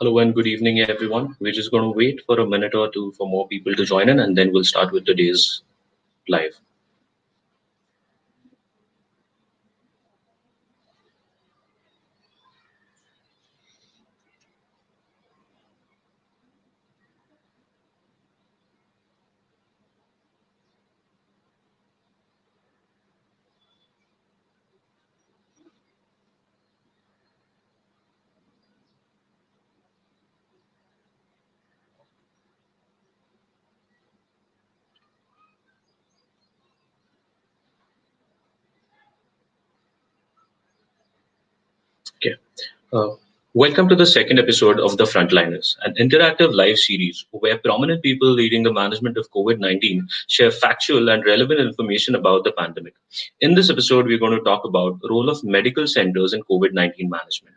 Hello and good evening, everyone. We're just going to wait for a minute or two for more people to join in, and then we'll start with today's live. Okay. Uh, Welcome to the second episode of the Frontliners, an interactive live series where prominent people leading the management of COVID-19 share factual and relevant information about the pandemic. In this episode, we're going to talk about the role of medical centers in COVID-19 management.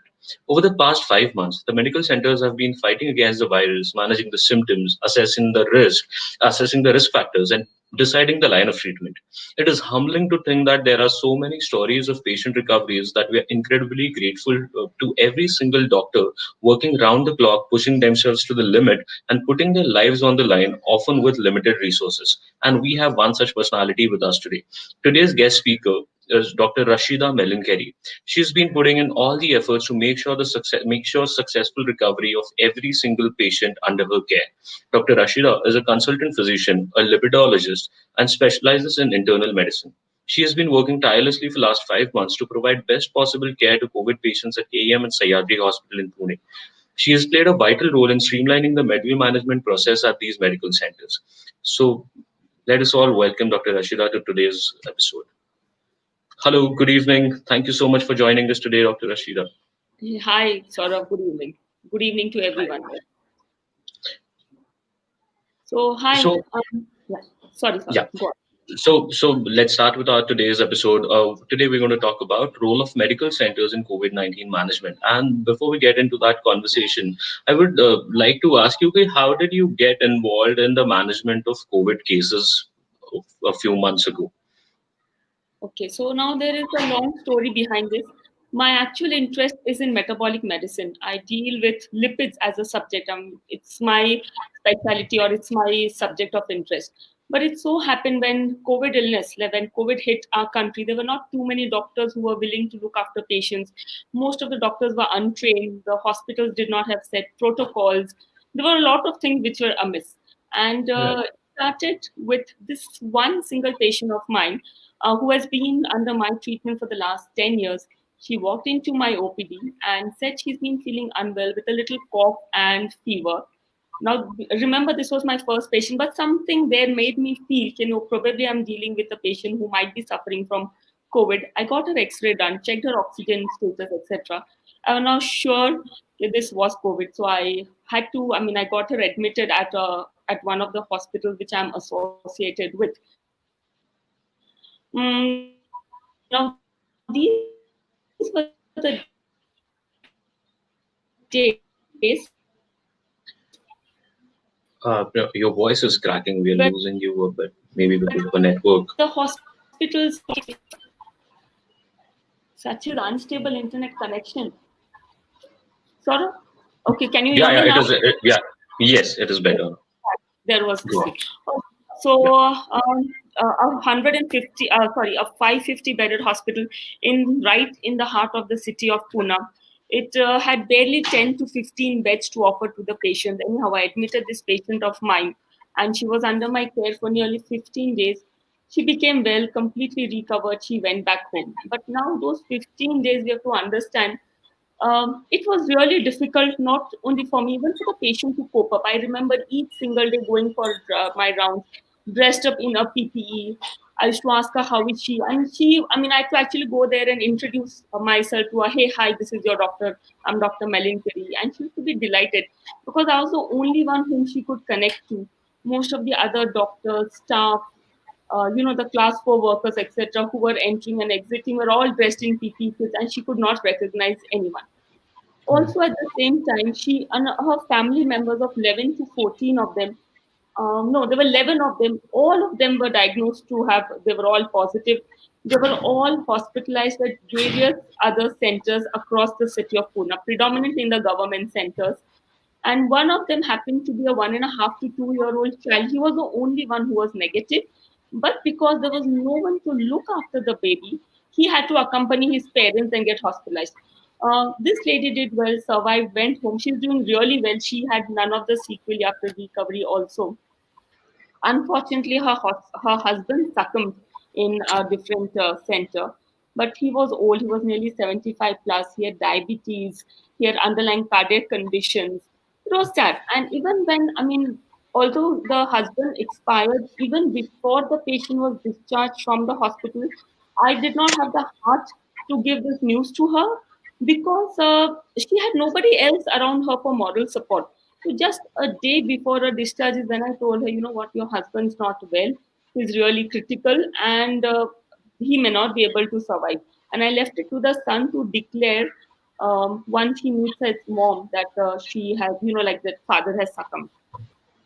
Over the past 5 months, the medical centers have been fighting against the virus, managing the symptoms, assessing the risk factors, and deciding the line of treatment. It is humbling to think that there are so many stories of patient recoveries that we are incredibly grateful to every single doctor working round the clock, pushing themselves to the limit and putting their lives on the line, often with limited resources. And we have one such personality with us today. Today's guest speaker is Dr. Rashida Melinkeri. She's been putting in all the efforts to make sure successful recovery of every single patient under her care. Dr. Rashida is a consultant physician, a lipidologist, and specializes in internal medicine. She has been working tirelessly for the last 5 months to provide best possible care to COVID patients at KEM and Sahyadri Hospital in Pune. She has played a vital role in streamlining the medical management process at these medical centers. So let us all welcome Dr. Rashida to today's episode. Hello, good evening. Thank you so much for joining us today, Dr. Rashida. Hi, Saurabh. Good evening. Good evening to everyone. So, hi. So, Yeah. Sorry, yeah, Saurabh. Go on. so let's start with our today's episode. Today we're going to talk about role of medical centers in COVID-19 management. And before we get into that conversation, I would like to ask you, okay, how did you get involved in the management of COVID cases a few months ago? Okay, so now there is a long story behind this. My actual interest is in metabolic medicine. I deal with lipids as a subject. It's my specialty or it's my subject of interest. But it so happened when when COVID hit our country, there were not too many doctors who were willing to look after patients. Most of the doctors were untrained. The hospitals did not have set protocols. There were a lot of things which were amiss. And Right. started with this one single patient of mine who has been under my treatment for the last 10 years. She walked into my OPD and said she's been feeling unwell with a little cough and fever. Now, remember, this was my first patient, but something there made me feel, probably I'm dealing with a patient who might be suffering from COVID. I got her X-ray done, checked her oxygen status, etc. I was now sure that this was COVID, so I had to. I mean, I got her admitted at one of the hospitals which I'm associated with. Now these were the days Your voice is cracking. We're when losing you a bit, maybe because of a network. the hospitals such an unstable internet connection. Sort of. Okay, can you hear Yeah, me it now? is. Yeah, yes, it is better. There was Go this on. thing. So, Yeah. a 150, a 550 bedded hospital right in the heart of the city of Pune. It had barely 10 to 15 beds to offer to the patients. Anyhow, I admitted this patient of mine, and she was under my care for nearly 15 days. She became well, completely recovered. She went back home. But now, those 15 days, we have to understand it was really difficult, not only for me, even for the patient to cope up. I remember each single day going for my rounds, dressed up in a PPE. I used to ask her how is she, and I mean, I had to actually go there and introduce myself to her. Hey, hi, this is your doctor. I'm Dr. Melinkeri, and she used to be delighted because I was the only one whom she could connect to. Most of the other doctors, staff, the class 4 workers, etc., who were entering and exiting were all dressed in PPE kits, and she could not recognize anyone. Also, at the same time, she and her family members of 11 to 14 of them, no, there were 11 of them, all of them were diagnosed to have, they were all positive. They were all hospitalized at various other centers across the city of Pune, predominantly in the government centers. And one of them happened to be a 1.5 to 2 year old child. He was the only one who was negative, but because there was no one to look after the baby, he had to accompany his parents and get hospitalized. This lady did well, survived, went home. She's doing really well. She had none of the sequelae after recovery also. Unfortunately, her husband succumbed in a different center, but he was old. He was nearly 75 plus. He had diabetes. He had underlying cardiac conditions. It was sad. And even when, I mean, although the husband expired, even before the patient was discharged from the hospital, I did not have the heart to give this news to her because she had nobody else around her for moral support. So just a day before her discharge is when I told her, you know what, your husband's not well. He's really critical and he may not be able to survive. And I left it to the son to declare once he meets his mom that she has, you know, like that father has succumbed.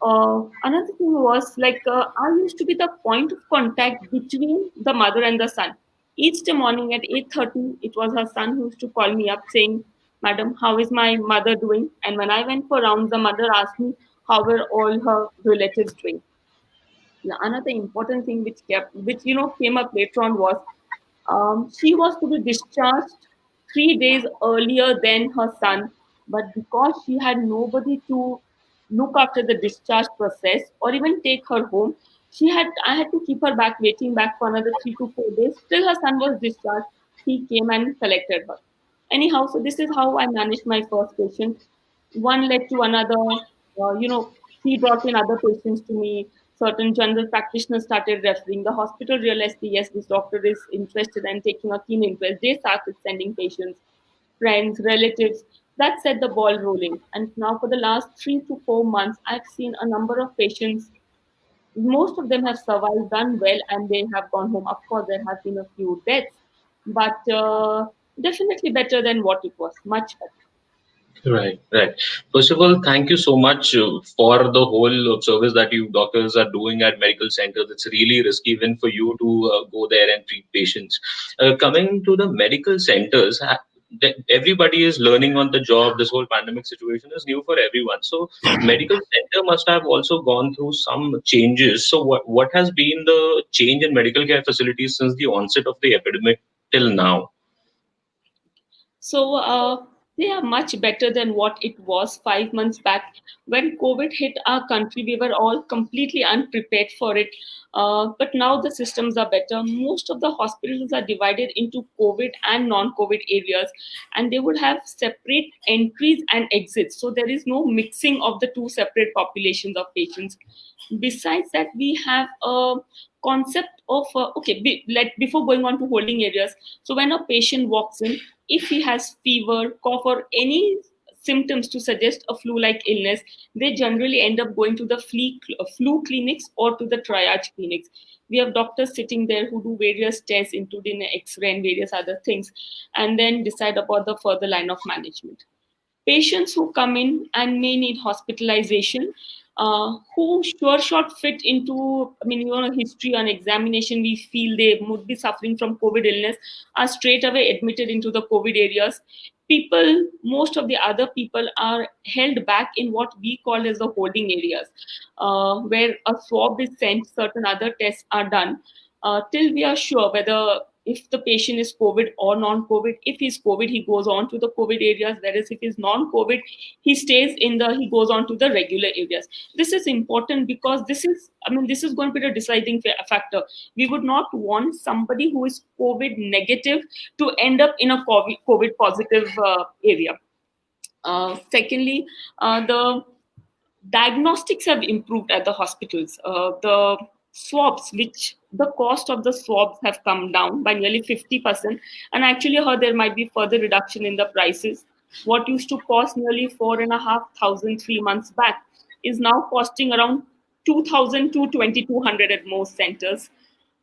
Another thing was like I used to be the point of contact between the mother and the son. Each day morning at 8:30, it was her son who used to call me up saying, "Madam, how is my mother doing?" And when I went for rounds, the mother asked me how were all her relatives doing. Now, another important thing which came up later on was she was to be discharged 3 days earlier than her son, but because she had nobody to look after the discharge process or even take her home, I had to keep her back waiting back for another 3 to 4 days till her son was discharged. He came and collected her. Anyhow, so this is how I managed my first patient. One led to another. He brought in other patients to me. Certain general practitioners started referring. The hospital realized, yes, this doctor is interested and taking a keen interest. They started sending patients, friends, relatives. That set the ball rolling. And now, for the last 3 to 4 months, I've seen a number of patients. Most of them have survived, done well, and they have gone home. Of course, there have been a few deaths, but definitely better than what it was. Much better. Right, right. First of all, thank you so much for the whole service that you doctors are doing at medical centers. It's really risky even for you to go there and treat patients. Coming to the medical centers, everybody is learning on the job. This whole pandemic situation is new for everyone. So, medical center must have also gone through some changes. So, what has been the change in medical care facilities since the onset of the epidemic till now? So they are much better than what it was 5 months back. When COVID hit our country, we were all completely unprepared for it. But now the systems are better. Most of the hospitals are divided into COVID and non COVID areas, and they would have separate entries and exits. So there is no mixing of the two separate populations of patients. Besides that, we have a concept of before going on to holding areas. So when a patient walks in, if he has fever, cough, or any symptoms to suggest a flu-like illness, they generally end up going to the flu clinics or to the triage clinics. We have doctors sitting there who do various tests, including X-ray and various other things, and then decide about the further line of management. Patients who come in and may need hospitalization, who sure shot fit into, I mean, history on examination, we feel they would be suffering from COVID illness, are straight away admitted into the COVID areas. Most of the other people are held back in what we call as the holding areas, where a swab is sent, certain other tests are done, till we are sure whether if the patient is COVID or non-COVID. If he's COVID, he goes on to the COVID areas, whereas if he's non-COVID, he goes on to the regular areas. This is important because this is going to be the deciding factor. We would not want somebody who is COVID negative to end up in a COVID positive area. Secondly, the diagnostics have improved at the hospitals. The swabs, which the cost of the swabs have come down by nearly 50%. And I actually heard there might be further reduction in the prices. What used to cost nearly 4,500 3 months back is now costing around 2,000 to 2,200 at most centers.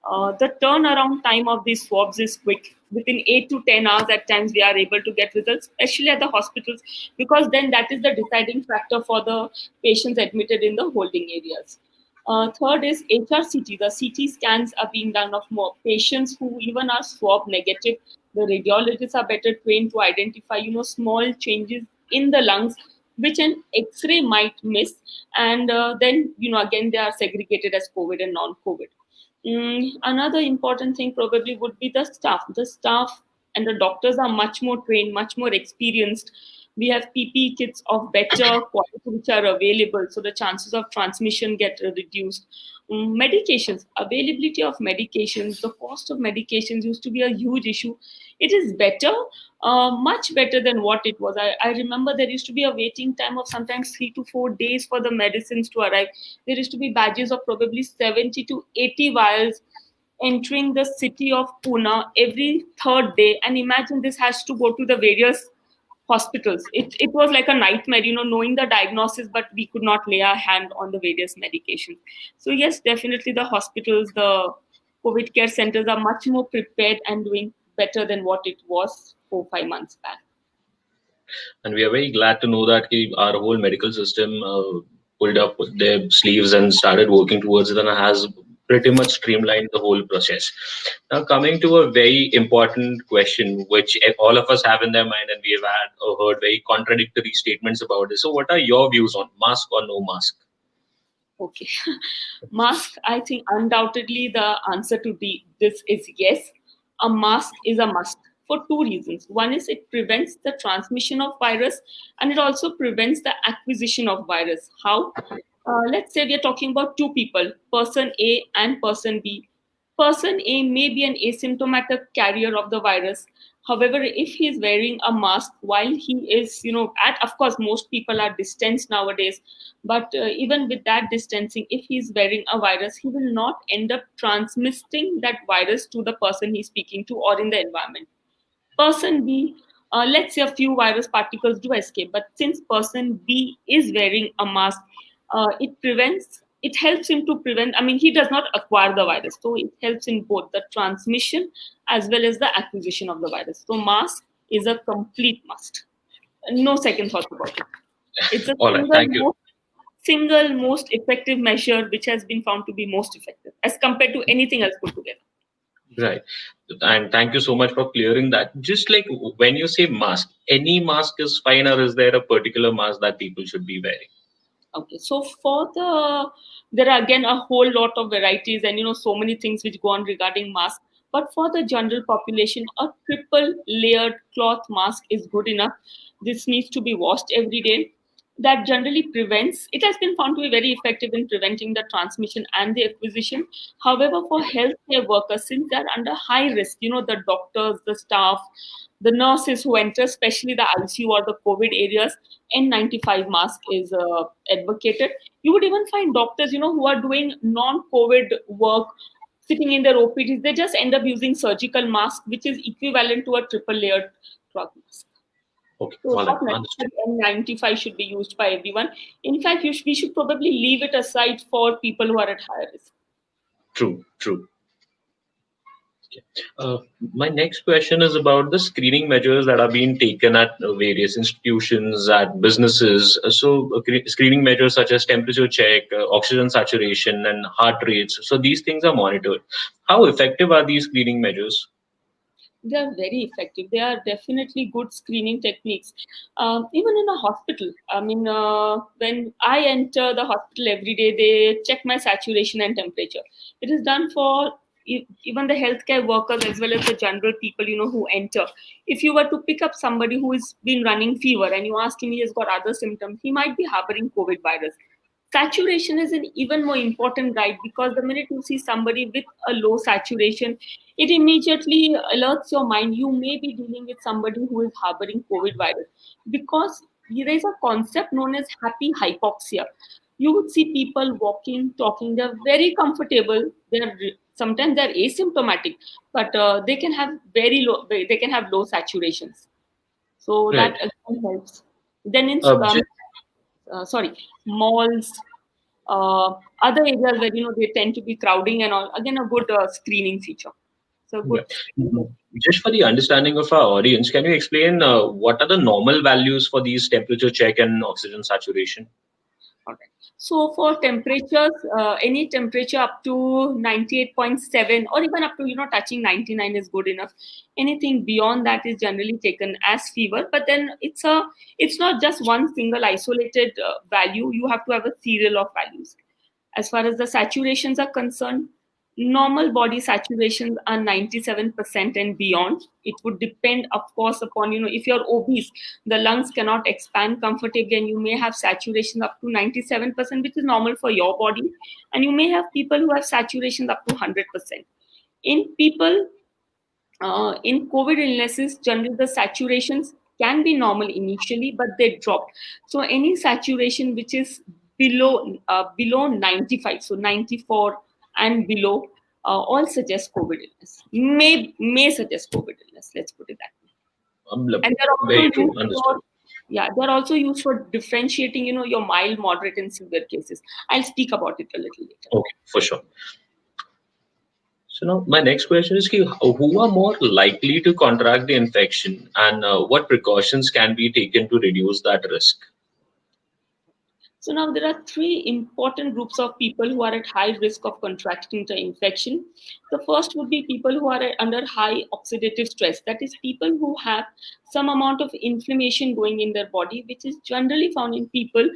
The turnaround time of these swabs is quick. Within 8 to 10 hours, at times, we are able to get results, especially at the hospitals, because then that is the deciding factor for the patients admitted in the holding areas. Third is HRCT. The CT scans are being done of more patients who even are swab negative. The radiologists are better trained to identify, small changes in the lungs which an X-ray might miss, and then again they are segregated as COVID and non-COVID. Another important thing probably would be the staff. The staff and the doctors are much more trained, much more experienced. We have PPE kits of better quality which are available, so the chances of transmission get reduced. Medications, availability of medications, the cost of medications used to be a huge issue. It is better, much better than what it was. I remember there used to be a waiting time of sometimes 3 to 4 days for the medicines to arrive. There used to be badges of probably 70 to 80 vials entering the city of Pune every third day. And imagine this has to go to the various hospitals. It was like a nightmare, knowing the diagnosis, but we could not lay our hand on the various medications. So yes, definitely the hospitals, the COVID care centers are much more prepared and doing better than what it was 4 5 months back. And we are very glad to know that our whole medical system pulled up their sleeves and started working towards it and has pretty much streamlined the whole process. Now, coming to a very important question, which all of us have in their mind, and we have had or heard very contradictory statements about this. So, what are your views on mask or no mask? Okay. Mask, I think undoubtedly the answer to this is yes. A mask is a must for two reasons. One is it prevents the transmission of virus, and it also prevents the acquisition of virus. How? Let's say we are talking about two people, person A and person B. Person A may be an asymptomatic carrier of the virus. However, if he is wearing a mask while he is, of course, most people are distanced nowadays, but even with that distancing, if he is wearing a virus, he will not end up transmitting that virus to the person he's speaking to or in the environment. Person B, let's say a few virus particles do escape, but since person B is wearing a mask, it helps him to prevent, I mean, he does not acquire the virus. So it helps in both the transmission as well as the acquisition of the virus. So mask is a complete must. No second thought about it. It's a All right, thank you. single most effective measure which has been found to be most effective as compared to anything else put together. Right. And thank you so much for clearing that. Just like when you say mask, any mask is fine, or is there a particular mask that people should be wearing? Okay, so there are again a whole lot of varieties and so many things which go on regarding mask. But for the general population, a triple layered cloth mask is good enough. This needs to be washed every day. That generally prevents. It has been found to be very effective in preventing the transmission and the acquisition. However, for healthcare workers, since they are under high risk, the doctors, the staff, the nurses who enter, especially the ICU or the COVID areas, N95 mask is advocated. You would even find doctors, who are doing non-COVID work, sitting in their OPDs, they just end up using surgical mask, which is equivalent to a triple layered cloth mask. Okay, So all right, not understood. necessarily N95 should be used by everyone. In fact, we should probably leave it aside for people who are at higher risk. True, true. Uh, my next question is about the screening measures that are being taken at various institutions, at businesses. Screening measures such as temperature check, oxygen saturation, and heart rates. So, these things are monitored. How effective are these screening measures? They are very effective. They are definitely good screening techniques. Even in a hospital, I mean, when I enter the hospital every day, they check my saturation and temperature. It is done for even the healthcare workers as well as the general people, who enter. If you were to pick up somebody who has been running fever and you ask him, he has got other symptoms, he might be harboring COVID virus. Saturation is an even more important guide, because the minute you see somebody with a low saturation, it immediately alerts your mind you may be dealing with somebody who is harboring COVID virus, because there is a concept known as happy hypoxia. You would see people walking, talking, they're very comfortable. Sometimes they're asymptomatic, but they can have low saturations. So Right. that again helps. Then in Just, sorry, malls, other areas where they tend to be crowding and all. Again, a good screening feature. So yeah. good screening. Just for the understanding of our audience, can you explain what are the normal values for these temperature check and oxygen saturation? All right. So for temperatures, any temperature up to 98.7 or even up to, touching 99 is good enough. Anything beyond that is generally taken as fever. But then it's not just one single isolated value. You have to have a serial of values. As far as the saturations are concerned, normal body saturations are 97% and beyond. It would depend, of course, upon, if you're obese, the lungs cannot expand comfortably, and you may have saturation up to 97%, which is normal for your body. And you may have people who have saturations up to 100%. In people in COVID illnesses, generally the saturations can be normal initially, but they drop. So any saturation which is below 95, so 94 and below, all suggest COVID illness. May suggest COVID illness. Let's put it that way. And they're Very also true. used Understood. for, yeah, they're also used for differentiating, your mild, moderate, and severe cases. I'll speak about it a little later. Okay, for sure. So now my next question is, who are more likely to contract the infection, and what precautions can be taken to reduce that risk? So now there are three important groups of people who are at high risk of contracting the infection. The first would be people who are under high oxidative stress. That is, people who have some amount of inflammation going in their body, which is generally found in people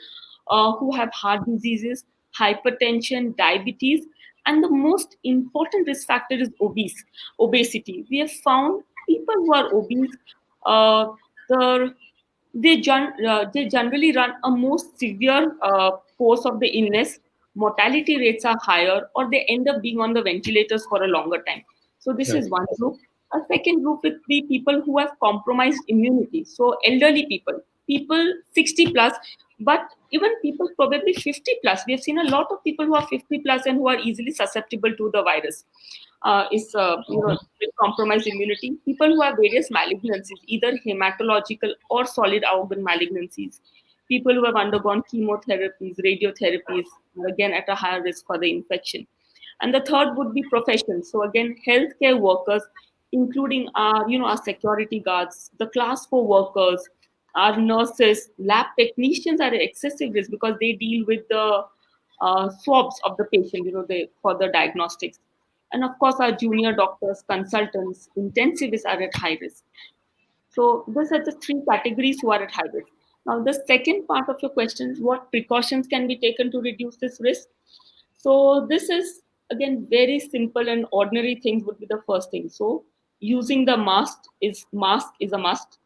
who have heart diseases, hypertension, diabetes, and the most important risk factor is obesity. We have found people who are obese, uh, the they generally run a more severe course of the illness. Mortality rates are higher, or they end up being on the ventilators for a longer time. So this Right. is one group. A second group would be people who have compromised immunity. So elderly people 60 plus, but even people probably 50 plus. We have seen a lot of people who are 50 plus and who are easily susceptible to the virus. Is with compromised immunity. People who have various malignancies, either hematological or solid organ malignancies. People who have undergone chemotherapies, radiotherapies, again at a higher risk for the infection. And the third would be professions. So again, healthcare workers, including our security guards, the class 4 workers, our nurses, lab technicians are at excessive risk because they deal with the swabs of the patient, for the diagnostics. And of course, our junior doctors, consultants, intensivists are at high risk. So these are the three categories who are at high risk. Now, the second part of your question is what precautions can be taken to reduce this risk? So this is again very simple and ordinary things would be the first thing. So using the mask is a must.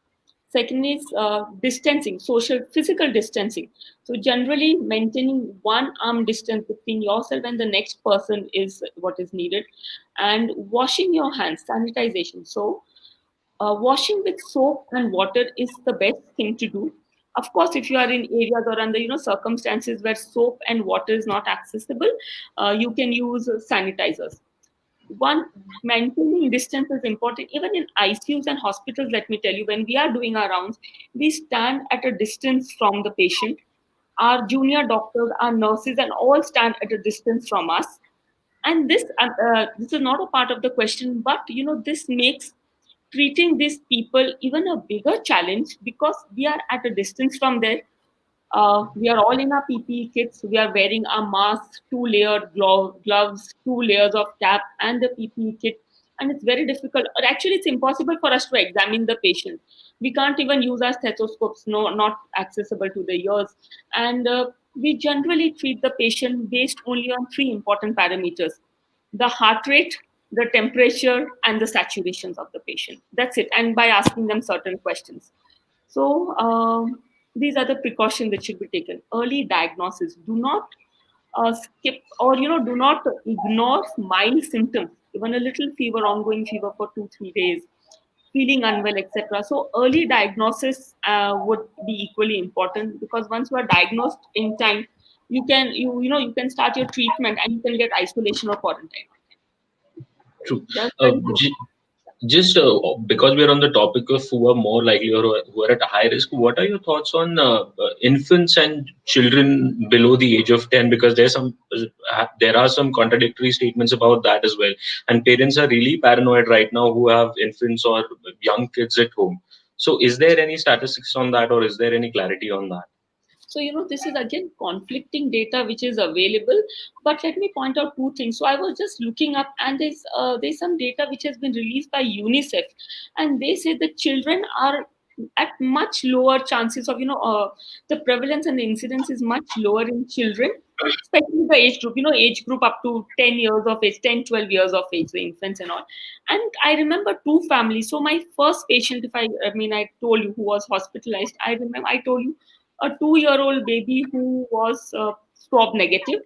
Second is distancing, social physical distancing. So generally maintaining one arm distance between yourself and the next person is what is needed, and washing your hands, sanitization. So washing with soap and water is the best thing to do. Of course, if you are in areas or under circumstances where soap and water is not accessible, you can use sanitizers. One, maintaining distance is important. Even in ICUs and hospitals, let me tell you, when we are doing our rounds, we stand at a distance from the patient. Our junior doctors, our nurses, and all stand at a distance from us. And this is not a part of the question, but this makes treating these people even a bigger challenge because we are at a distance from there. We are all in our PPE kits. We are wearing our masks, two-layered gloves, two layers of cap, and the PPE kit. And it's very difficult, or actually, it's impossible for us to examine the patient. We can't even use our stethoscopes, no, not accessible to the ears. And we generally treat the patient based only on three important parameters: the heart rate, the temperature, and the saturations of the patient. That's it. And by asking them certain questions. So these are the precautions that should be taken. Early diagnosis. Do not skip or do not ignore mild symptoms. Even a little fever, ongoing fever for 2 3 days, feeling unwell, etc. So early diagnosis would be equally important because once you are diagnosed in time, you can start your treatment and you can get isolation or quarantine. True. That's Uh, very good. j- just because we're on the topic of who are more likely or who are at a high risk, what are your thoughts on infants and children below the age of 10? Because there are some contradictory statements about that as well, and parents are really paranoid right now who have infants or young kids at home. So, is there any statistics on that, or is there any clarity on that? So, this is again conflicting data which is available. But let me point out two things. So, I was just looking up, and there's some data which has been released by UNICEF, and they say that children are at much lower chances of, the prevalence and the incidence is much lower in children, especially the age group, age group up to 10 years of age, 10, 12 years of age, the infants and all. And I remember two families. So my first patient, I told you, who was hospitalized, I remember I told you a 2-year-old baby who was swab negative.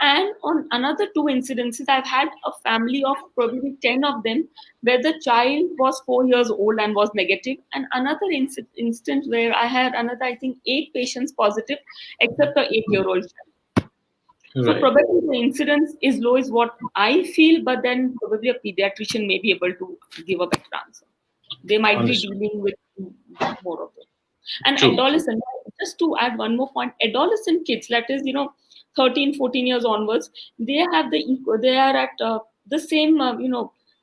And on another two incidences, I've had a family of probably 10 of them where the child was 4 years old and was negative, and another instance where I had another, I think, 8 patients positive, except the 8-year-old child. So Right. probably the incidence is low, is what I feel, but then probably a pediatrician may be able to give a better answer. They might be Understood. dealing with more of it. And True. adolescent, just to add one more point, adolescent kids, that is, 13, 14 years onwards, they have they are at the same,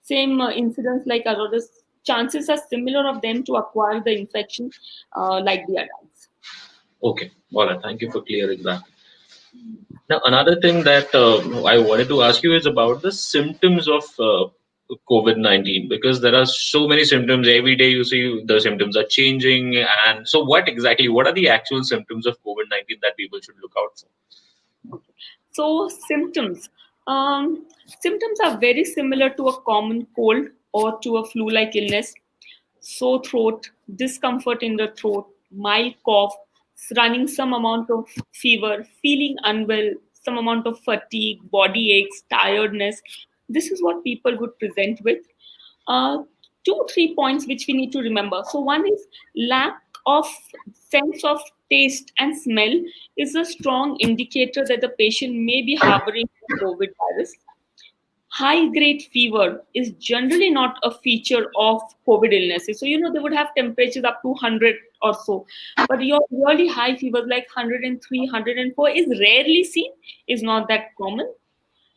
same incidence like others. Chances are similar of them to acquire the infection like the adults. Okay. All right. Thank you for clearing that. Now, another thing that I wanted to ask you is about the symptoms of COVID-19, because there are so many symptoms. Every day you see the symptoms are changing. And so, what are the actual symptoms of COVID-19 that people should look out for? Okay. So symptoms. Symptoms are very similar to a common cold or to a flu-like illness. Sore throat, discomfort in the throat, mild cough, running some amount of fever, feeling unwell, some amount of fatigue, body aches, tiredness. This is what people would present with. Uh, 2, 3 points which we need to remember. So one is lack of sense of taste and smell is a strong indicator that the patient may be harboring the COVID virus. High grade fever is generally not a feature of COVID illnesses. So, they would have temperatures up to 100 or so. But your really high fevers like 103, 104 is rarely seen, is not that common.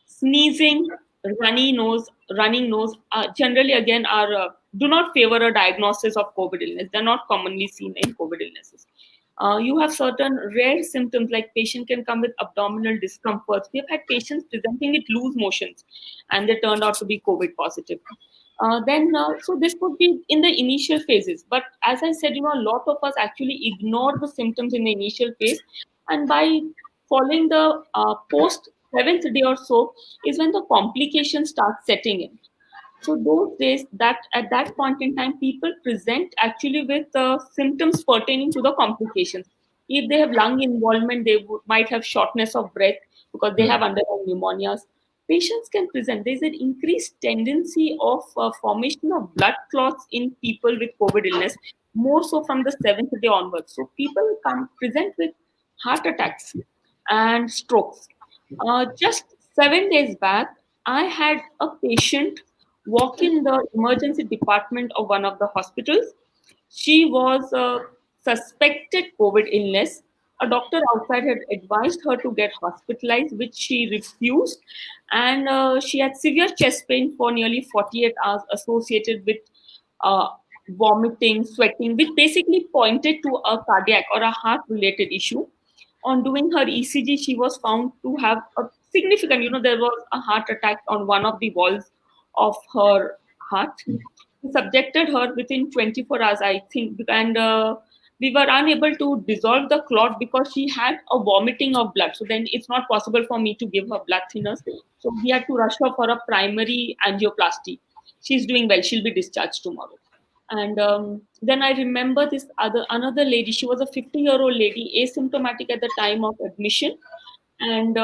Sneezing, running nose, generally again are do not favor a diagnosis of COVID illness. They're not commonly seen in COVID illnesses. You have certain rare symptoms like patient can come with abdominal discomforts. We have had patients presenting with loose motions, and they turned out to be COVID positive. So this would be in the initial phases. But as I said, a lot of us actually ignore the symptoms in the initial phase, and by following the post seventh day or so is when the complications start setting in. So those days, that at that point in time, people present actually with symptoms pertaining to the complications. If they have lung involvement, they might have shortness of breath because they have Hmm. underlying pneumonias. Patients can present. There's an increased tendency of formation of blood clots in people with COVID illness, more so from the seventh day onwards. So people come present with heart attacks and strokes. Just 7 days back, I had a patient walk in the emergency department of one of the hospitals. She was a suspected COVID illness. A doctor outside had advised her to get hospitalized, which she refused. And she had severe chest pain for nearly 48 hours associated with uh, vomiting, sweating, which basically pointed to a cardiac or a heart related issue. On doing her ECG, she was found to have a significant, there was a heart attack on one of the walls of her heart. We subjected her within 24 hours, I think, and we were unable to dissolve the clot because she had a vomiting of blood. So then it's not possible for me to give her blood thinners. So we had to rush her for a primary angioplasty. She's doing well. She'll be discharged tomorrow. And then I remember this another lady. She was a 50-year-old lady, asymptomatic at the time of admission, and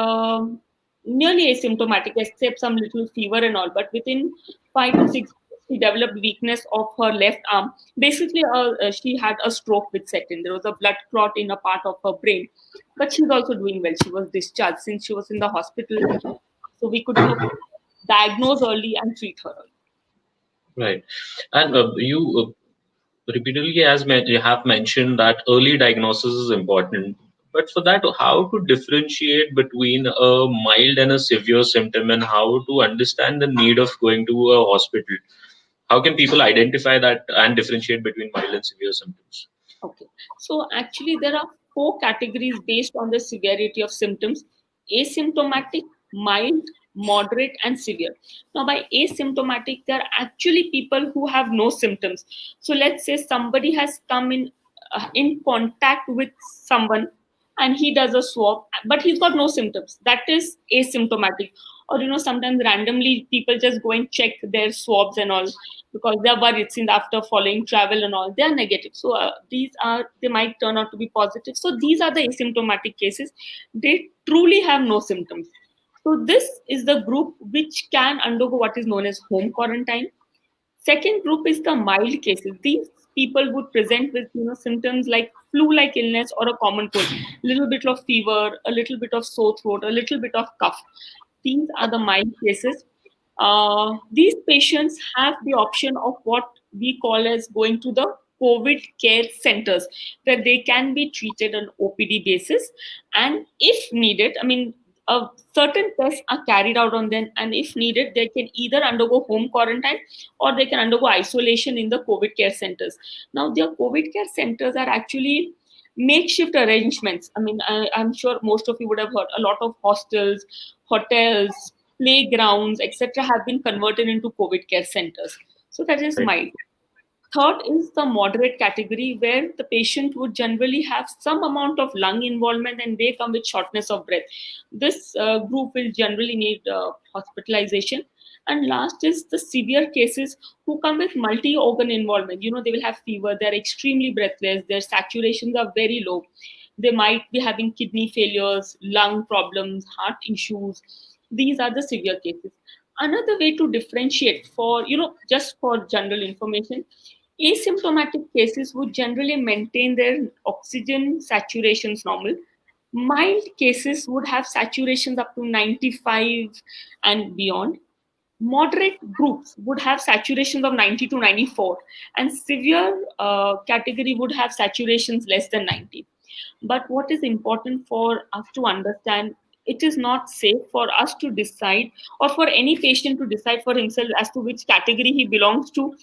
nearly asymptomatic, except some little fever and all. But within 5 to 6 days, she developed weakness of her left arm. Basically, she had a stroke which set in. There was a blood clot in a part of her brain, but she's also doing well. She was discharged since she was in the hospital, so we could, diagnose early and treat her early. Right. And you repeatedly you have mentioned that early diagnosis is important. But for that, how to differentiate between a mild and a severe symptom, and how to understand the need of going to a hospital? How can people identify that and differentiate between mild and severe symptoms? Okay. So actually, there are four categories based on the severity of symptoms: asymptomatic, mild, moderate, and severe. Now, by asymptomatic, there are actually people who have no symptoms. So, let's say somebody has come in contact with someone and he does a swab, but he's got no symptoms. That is asymptomatic. Or, sometimes randomly people just go and check their swabs and all because they're worried since after following travel and all, they are negative. So, they might turn out to be positive. So, these are the asymptomatic cases. They truly have no symptoms. So, this is the group which can undergo what is known as home quarantine. Second group is the mild cases. These people would present with symptoms like flu-like illness or a common cold, little bit of fever, a little bit of sore throat, a little bit of cough. These are the mild cases. These patients have the option of what we call as going to the COVID care centers, where they can be treated on OPD basis, and if needed, certain tests are carried out on them, and if needed, they can either undergo home quarantine or they can undergo isolation in the COVID care centers. Now, their COVID care centers are actually makeshift arrangements. I'm sure most of you would have heard a lot of hostels, hotels, playgrounds, etc., have been converted into COVID care centers. So that is Right. mild. Third is the moderate category, where the patient would generally have some amount of lung involvement and they come with shortness of breath. This group will generally need hospitalization. And last is the severe cases who come with multi organ involvement. They will have fever, they're extremely breathless, their saturations are very low. They might be having kidney failures, lung problems, heart issues. These are the severe cases. Another way to differentiate, for just for general information, asymptomatic cases would generally maintain their oxygen saturations normal. Mild cases would have saturations up to 95 and beyond. Moderate groups would have saturations of 90 to 94, and severe category would have saturations less than 90. But what is important for us to understand, it is not safe for us to decide, or for any patient to decide for himself as to which category he belongs to,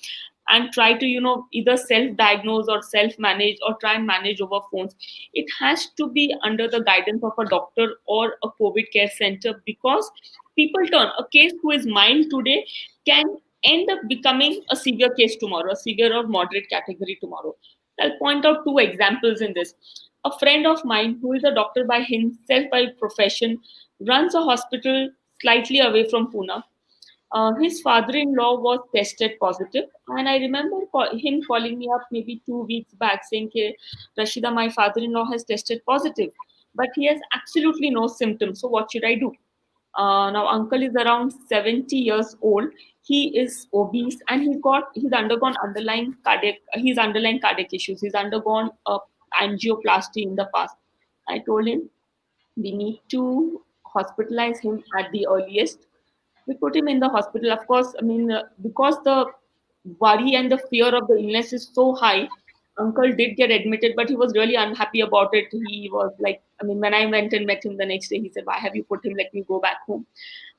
and try to either self diagnose or self manage or try and manage over phones. It has to be under the guidance of a doctor or a COVID care center, because people turn a case who is mild today can end up becoming a severe case tomorrow, a severe or moderate category tomorrow. I'll point out two examples in this. A friend of mine, who is a doctor by himself by profession, runs a hospital slightly away from Pune. His father-in-law was tested positive, and I remember him calling me up maybe 2 weeks back saying, "Hey, Rashida, my father-in-law has tested positive, but he has absolutely no symptoms. So what should I do?" Now, uncle is around 70 years old. He is obese, and he's undergone underlying cardiac issues. He's undergone angioplasty in the past. I told him we need to hospitalize him at the earliest. We put him in the hospital. Of course, because the worry and the fear of the illness is so high, uncle did get admitted, but he was really unhappy about it. He was like, when I went and met him the next day, he said, "Why have you put him? Let me go back home."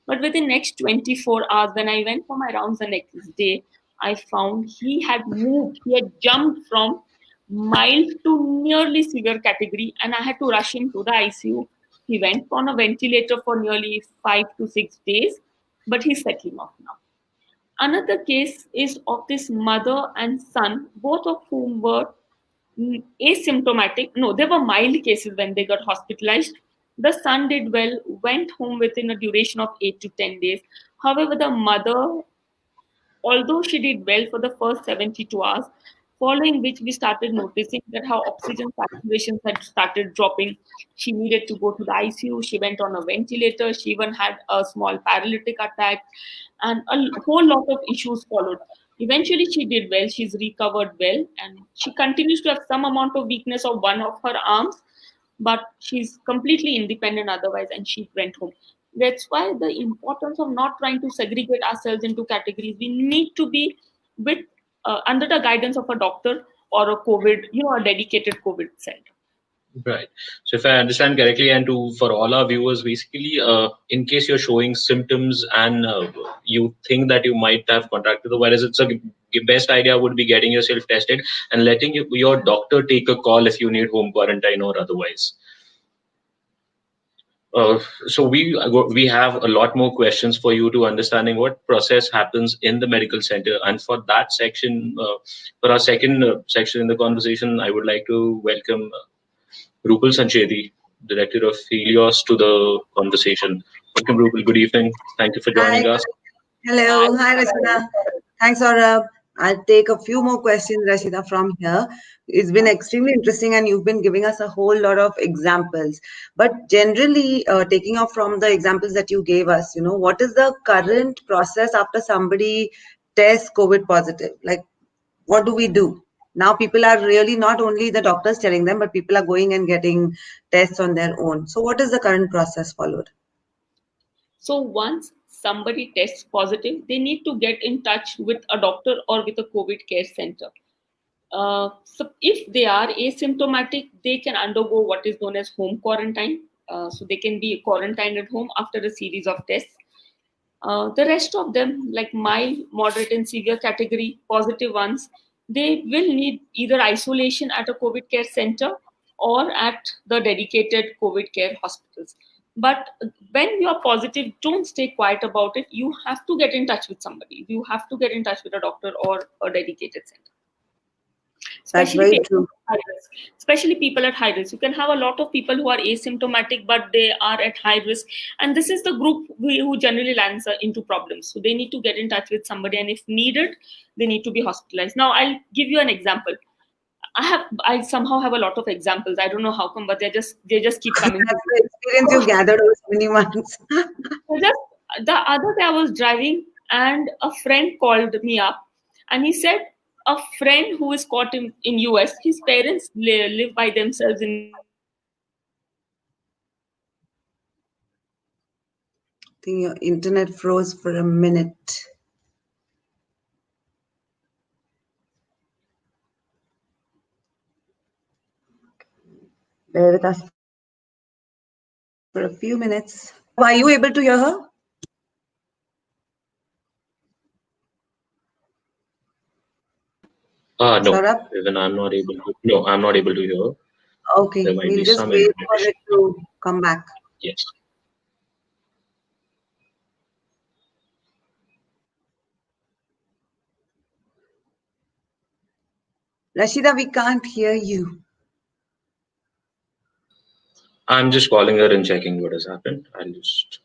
But within next 24 hours, when I went for my rounds the next day, I found he had moved. He had jumped from mild to nearly severe category, and I had to rush him to the ICU. He went on a ventilator for nearly 5 to 6 days, but he's settling off now. Another case is of this mother and son, both of whom were asymptomatic. No, they were mild cases when they got hospitalized. The son did well, went home within a duration of 8 to 10 days. However, the mother, although she did well for the first 72 hours, following which we started noticing that her oxygen saturations had started dropping. She needed to go to the ICU. She went on a ventilator. She even had a small paralytic attack, and a whole lot of issues followed. Eventually, she did well. She's recovered well, and she continues to have some amount of weakness of one of her arms, but she's completely independent otherwise, and she went home. That's why the importance of not trying to segregate ourselves into categories. We need to be with under the guidance of a doctor or a COVID, a dedicated COVID center. Right. So if I understand correctly, and to for all our viewers, basically, in case you're showing symptoms and you think that you might have contracted the virus, it's a best idea would be getting yourself tested and letting your doctor take a call if you need home quarantine or otherwise. So we have a lot more questions for you to understanding what process happens in the medical center, and for that section, for our second section in the conversation, I would like to welcome Rupal Sancheti, director of HealYos, to the conversation. Welcome, Rupal. Good evening. Thank you for Hi. joining us. Hi. Hello. Hi, Rashida. Thanks, Saurabh. I'll take a few more questions, Rashida, from here. It's been extremely interesting, and you've been giving us a whole lot of examples. But generally, taking off from the examples that you gave us, what is the current process after somebody tests COVID positive? Like, what do we do? Now, people are really not only the doctors telling them, but people are going and getting tests on their own. So, what is the current process followed? So once somebody tests positive, they need to get in touch with a doctor or with a COVID care center. So if they are asymptomatic, they can undergo what is known as home quarantine. So they can be quarantined at home after a series of tests. The rest of them, like mild, moderate, and severe category positive ones, they will need either isolation at a COVID care center or at the dedicated COVID care hospitals. But when you are positive, don't stay quiet about it. You have to get in touch with somebody. You have to get in touch with a doctor or a dedicated center, That's especially very patients true. at high risk. Especially people at high risk. You can have a lot of people who are asymptomatic, but they are at high risk, and this is the group who generally lands into problems. So they need to get in touch with somebody, and if needed, they need to be hospitalized. Now, I'll give you an example. I somehow have a lot of examples. I don't know how come, but they just keep coming to That's me. the experience So, you've gathered over so many months. so just the other day I was driving and a friend called me up and he said a friend who is caught in US, his parents live by themselves in US. I think your internet froze for a minute. Bear with us for a few minutes. Saurabh, are you able to hear her? No, Saurabh? even I'm not able to. No, I'm not able to hear. Okay, There might we'll be just some wait internet for issue. it to come back. Yes. Rashida, we can't hear you. I'm just calling her and checking what has happened. I'll just.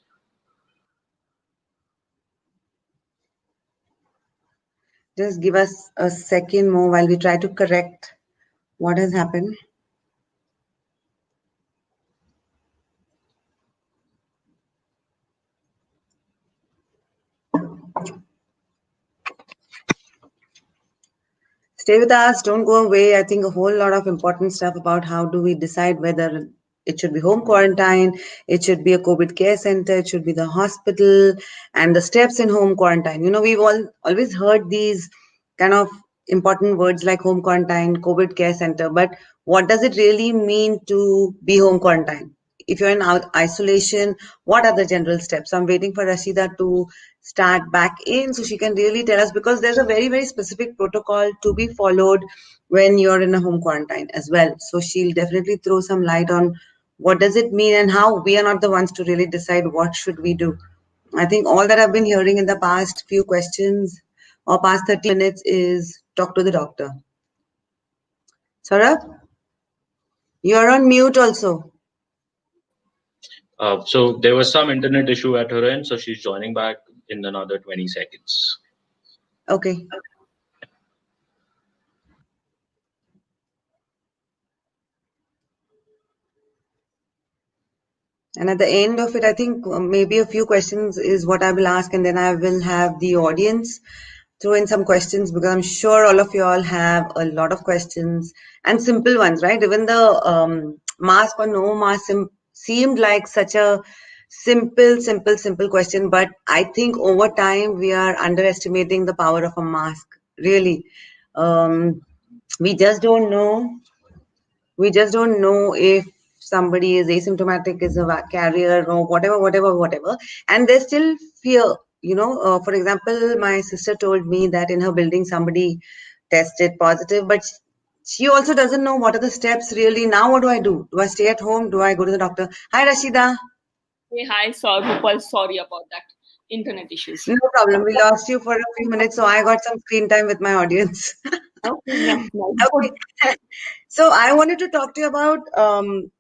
Just give us a second more while we try to correct what has happened. Stay with us, don't go away. I think a whole lot of important stuff about how do we decide whether it should be home quarantine, it should be a COVID care center, it should be the hospital, and the steps in home quarantine. We've always heard these kind of important words like home quarantine, COVID care center, but what does it really mean to be home quarantine? If you're in isolation, what are the general steps? So I'm waiting for Rashida to start back in so she can really tell us, because there's a very, very specific protocol to be followed when you're in a home quarantine as well. So she'll definitely throw some light on what does it mean and how we are not the ones to really decide what should we do. I think all that I've been hearing in the past few questions or past 30 minutes is talk to the doctor. Saurabh, you're on mute also. So there was some internet issue at her end, so she's joining back in another 20 seconds. Okay. And at the end of it, I think maybe a few questions is what I will ask, and then I will have the audience throw in some questions, because I'm sure all of you all have a lot of questions and simple ones, right? Even the mask or no mask seemed like such a simple question, but I think over time we are underestimating the power of a mask. Really, um, we just don't know if somebody is asymptomatic, is a carrier, or whatever, and there's still fear. for example, my sister told me that in her building somebody tested positive, but she also doesn't know what are the steps really. Now, what do I do? Do I stay at home? Do I go to the doctor? Hi, Rashida. Hey, hi, sorry, Rupal, sorry about that. Internet issues. No problem. We lost you for a few minutes, so I got some screen time with my audience. Okay, yeah, no, good. Okay. So I wanted to talk to you about,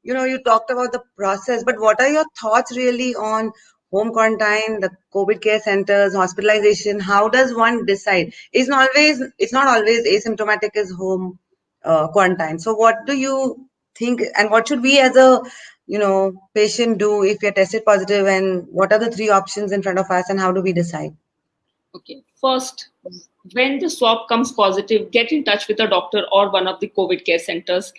you talked about the process, but what are your thoughts really on home quarantine, the COVID care centers, hospitalization? How does one decide? It's not always asymptomatic as home quarantine. So what do you think, and what should we as a, patient do if we are tested positive, and what are the three options in front of us, and how do we decide? Okay, first, when the swab comes positive, get in touch with a doctor or one of the COVID care centers.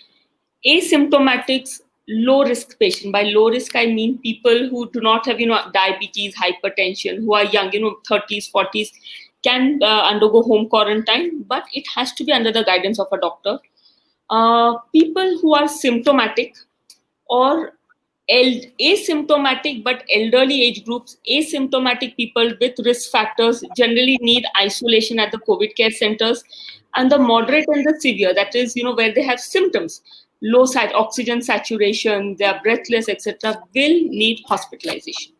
Asymptomatics, low risk patient. By low risk, I mean people who do not have, diabetes, hypertension, who are young, 30s, 40s, can undergo home quarantine, but it has to be under the guidance of a doctor. People who are symptomatic or asymptomatic but elderly age groups, asymptomatic people with risk factors generally need isolation at the COVID care centers, and the moderate and the severe, that is, where they have symptoms, low oxygen saturation, they are breathless, etc., will need hospitalization.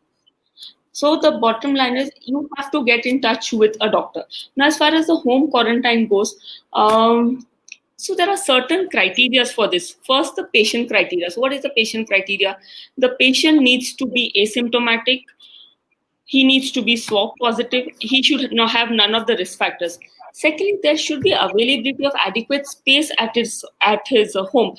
So the bottom line is you have to get in touch with a doctor. Now, as far as the home quarantine goes, so there are certain criteria for this. First, the patient criteria. So what is the patient criteria? The patient needs to be asymptomatic. He needs to be swab positive. He should not have none of the risk factors. Secondly, there should be availability of adequate space at his home.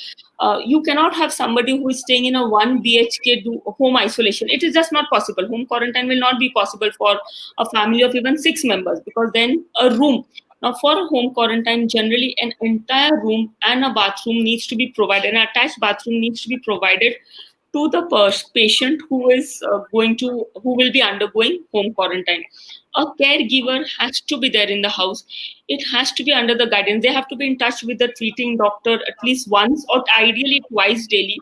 You cannot have somebody who is staying in a 1 BHK do home isolation. It is just not possible. Home quarantine will not be possible for a family of even 6 members, because then a room. Now, for a home quarantine, generally an entire room and a bathroom needs to be provided. An attached bathroom needs to be provided to the patient who will be undergoing home quarantine. A caregiver has to be there in the house. It has to be under the guidance. They have to be in touch with the treating doctor at least once or ideally twice daily.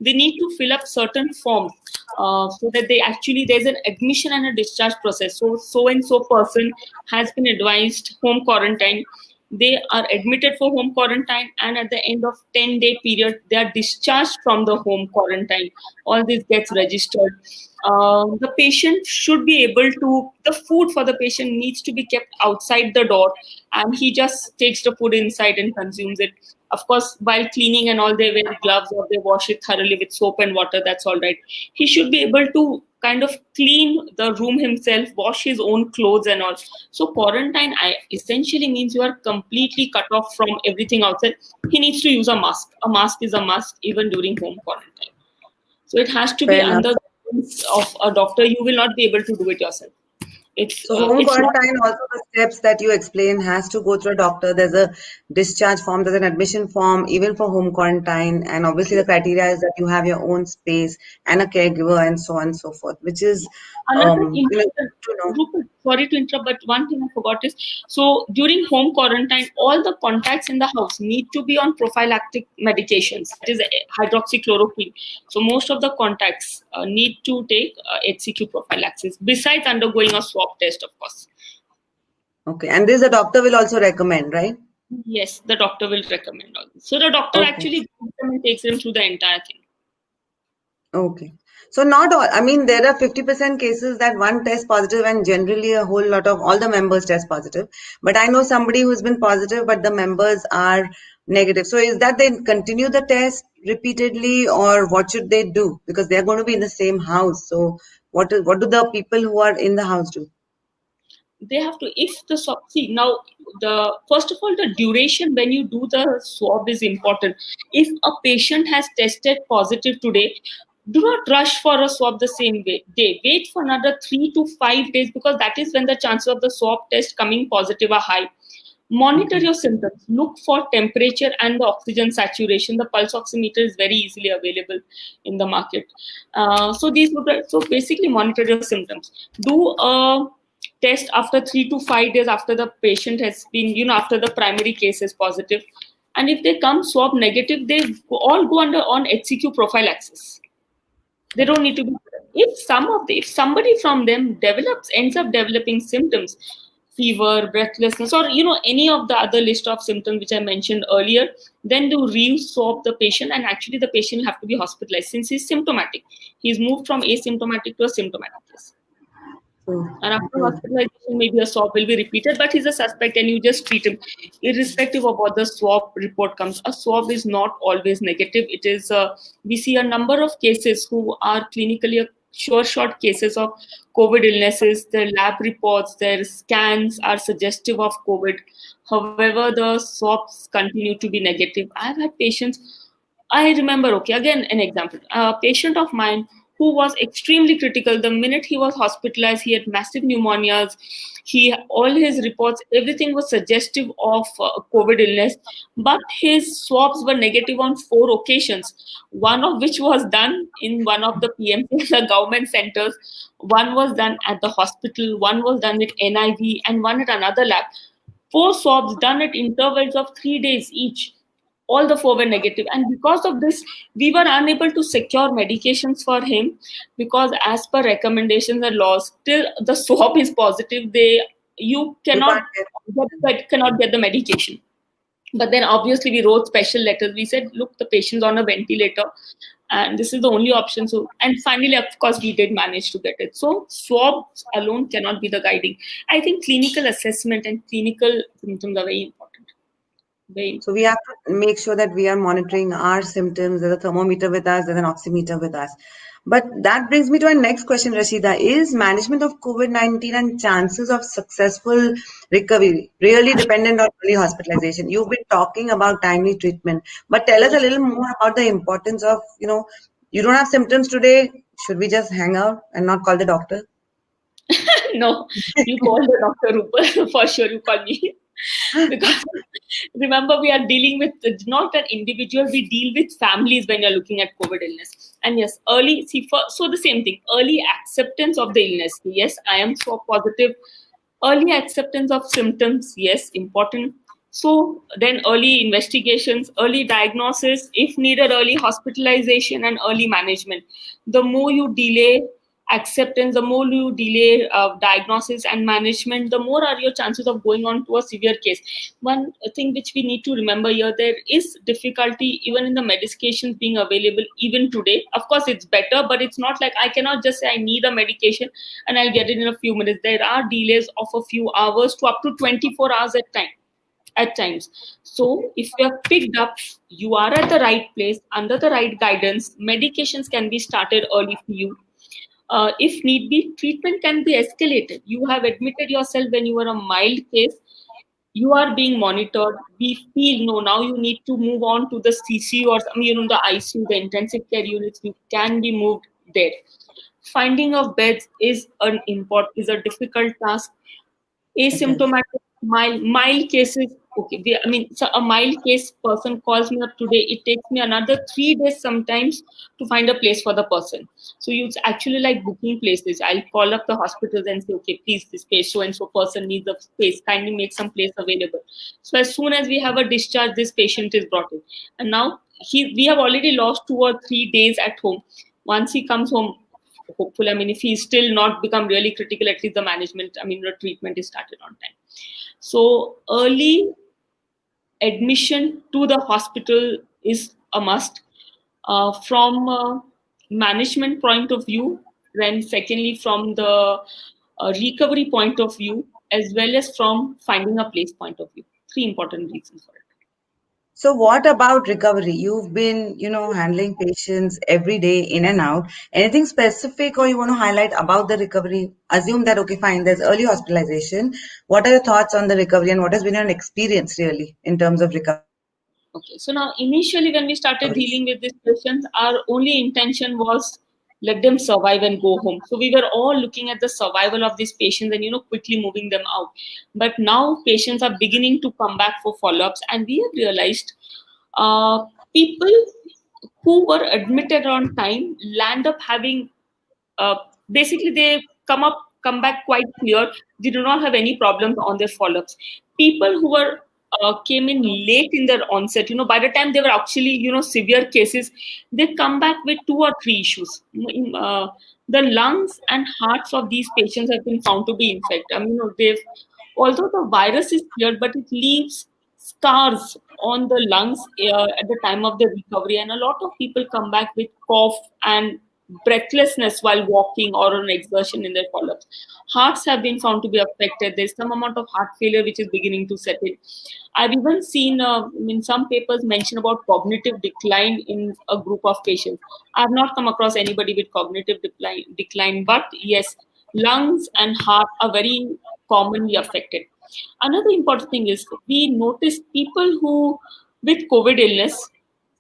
They need to fill up certain forms, so that there's an admission and a discharge process. So and so person has been advised home quarantine. They are admitted for home quarantine, and at the end of 10-day period they are discharged from the home quarantine. All this gets registered. The patient should be able to, the food for the patient needs to be kept outside the door, and he just takes the food inside and consumes it. Of course, while cleaning and all, they wear gloves or they wash it thoroughly with soap and water. That's all right. He should be able to kind of clean the room himself, wash his own clothes and all. So quarantine essentially means you are completely cut off from everything outside. He needs to use a mask. A mask is a must even during home quarantine. So it has to be Fair enough. under the guidance of a doctor. You will not be able to do it yourself. So home It's not. quarantine, also the steps that you explain has to go through a doctor. There's a discharge form, there's an admission form, even for home quarantine. And obviously the criteria is that you have your own space and a caregiver and so on and so forth, which is, Another good important, to know. Rupert, sorry to interrupt, but one thing I forgot is, so during home quarantine, all the contacts in the house need to be on prophylactic medications, that is hydroxychloroquine. So most of the contacts need to take HCQ prophylaxis besides undergoing a swab test, of course. Okay. And this the doctor will also recommend, right? Yes, the doctor will recommend all this. So the doctor Okay. actually goes them and takes them through the entire thing. Okay. So not all, I mean, there are 50% cases that one test positive and generally a whole lot of all the members test positive. But I know somebody who's been positive, but the members are negative. So is that they continue the test repeatedly, or what should they do? Because they're going to be in the same house. So what do the people who are in the house do? They have to, if the swab, see now, the first of all, the duration when you do the swab is important. If a patient has tested positive today, do not rush for a swab the same day. Wait for another 3 to 5 days, because that is when the chances of the swab test coming positive are high. Monitor Okay. your symptoms. Look for temperature and the oxygen saturation. The pulse oximeter is very easily available in the market. So basically monitor your symptoms. Do a test after 3 to 5 days after the patient has been, after the primary case is positive. And if they come swab negative, they all go on HCQ prophylaxis. They don't need to be. if somebody from them ends up developing symptoms, fever, breathlessness, or any of the other list of symptoms which I mentioned earlier, then do re-swab the patient, and actually the patient will have to be hospitalized since he's symptomatic. He's moved from asymptomatic to a symptomatic case. True. And after True. hospitalization, maybe a swab will be repeated, but he's a suspect and you just treat him. Irrespective of what the swab report comes, a swab is not always negative. It is, we see a number of cases who are clinically sure shot cases of COVID illnesses. Their lab reports, their scans are suggestive of COVID. However, the swabs continue to be negative. I've had patients, I remember, okay, again, an example. A patient of mine who was extremely critical. The minute he was hospitalized, he had massive pneumonias. All his reports, everything was suggestive of COVID illness, but his swabs were negative on 4 occasions. One of which was done in one of the PMCs, the government centers. One was done at the hospital. One was done with NIV, and one at another lab. 4 swabs done at intervals of 3 days each. All the four were negative, and because of this we were unable to secure medications for him, because as per recommendations and laws, till the swab is positive, they you You cannot can't get. cannot get the medication. But then obviously we wrote special letters. We said, look, the patient's on a ventilator and this is the only option. So, and finally, of course, we did manage to get it. So swabs alone cannot be the guiding. I think clinical assessment and clinical symptoms are very important. Very So important. we have to make sure that we are monitoring our symptoms. There's a thermometer with us, there's an oximeter with us. But that brings me to our next question, Rashida. Is management of COVID-19 and chances of successful recovery really dependent on early hospitalization? You've been talking about timely treatment, but tell us a Yes. little more about the importance of, you don't have symptoms today. Should we just hang out and not call the doctor? No, you call the doctor, Rupal. For sure you call me. Because remember, we are dealing with not an individual, we deal with families when you're looking at COVID illness. And yes, so the same thing, early acceptance of the illness. Yes, I am so positive. Early acceptance of symptoms, yes, important. So then early investigations, early diagnosis, if needed, early hospitalization and early management. The more you delay acceptance, the more you delay diagnosis and management, the more are your chances of going on to a severe case. One thing which we need to remember here, there is difficulty even in the medications being available even today. Of course, it's better, but it's not like I cannot just say I need a medication and I'll get it in a few minutes. There are delays of a few hours to up to 24 hours at times. So if you are picked up, you are at the right place under the right guidance, medications can be started early for you. If need be, treatment can be escalated. You have admitted yourself when you were a mild case, you are being monitored. We feel no, now you need to move on to the CCU or the ICU, the intensive care units. You can be moved there. Finding of beds is a difficult task. It is. Asymptomatic mild cases, okay, so a mild case person calls me up today, it takes me another 3 days sometimes to find a place for the person. So it's actually like booking places. I'll call up the hospitals and say, okay, please, this place so and so person needs a space, kindly make some place available. So as soon as we have a discharge, this patient is brought in, and now we have already lost 2 or 3 days at home. Once he comes home, hopefully, if he's still not become really critical, at least the management, the treatment is started on time. So early admission to the hospital is a must, from management point of view, then secondly from the recovery point of view, as well as from finding a place point of view. Three important reasons for it. So what about recovery? You've been, handling patients every day in and out. Anything specific or you want to highlight about the recovery? Assume that, okay, fine, there's early hospitalization. What are your thoughts on the recovery and what has been your experience really in terms of recoveries? Okay, so now initially when we started dealing with these patients, our only intention was let them survive and go home. So we were all looking at the survival of these patients and quickly moving them out. But now patients are beginning to come back for follow-ups, and we have realized uh, people who were admitted on time land up having, uh, basically they come back quite clear. They do not have any problems on their follow-ups. People who were came in late in their onset. By the time they were actually, severe cases, they come back with two or three issues. The lungs and hearts of these patients have been found to be infected. They've, although the virus is cleared, but it leaves scars on the lungs at the time of the recovery, and a lot of people come back with cough and breathlessness while walking or on exertion in their follow-ups. Hearts have been found to be affected. There's some amount of heart failure which is beginning to set in. I've even seen in some papers mention about cognitive decline in a group of patients. I've not come across anybody with cognitive decline, but yes, lungs and heart are very commonly affected. Another important thing is we notice people who with COVID illness,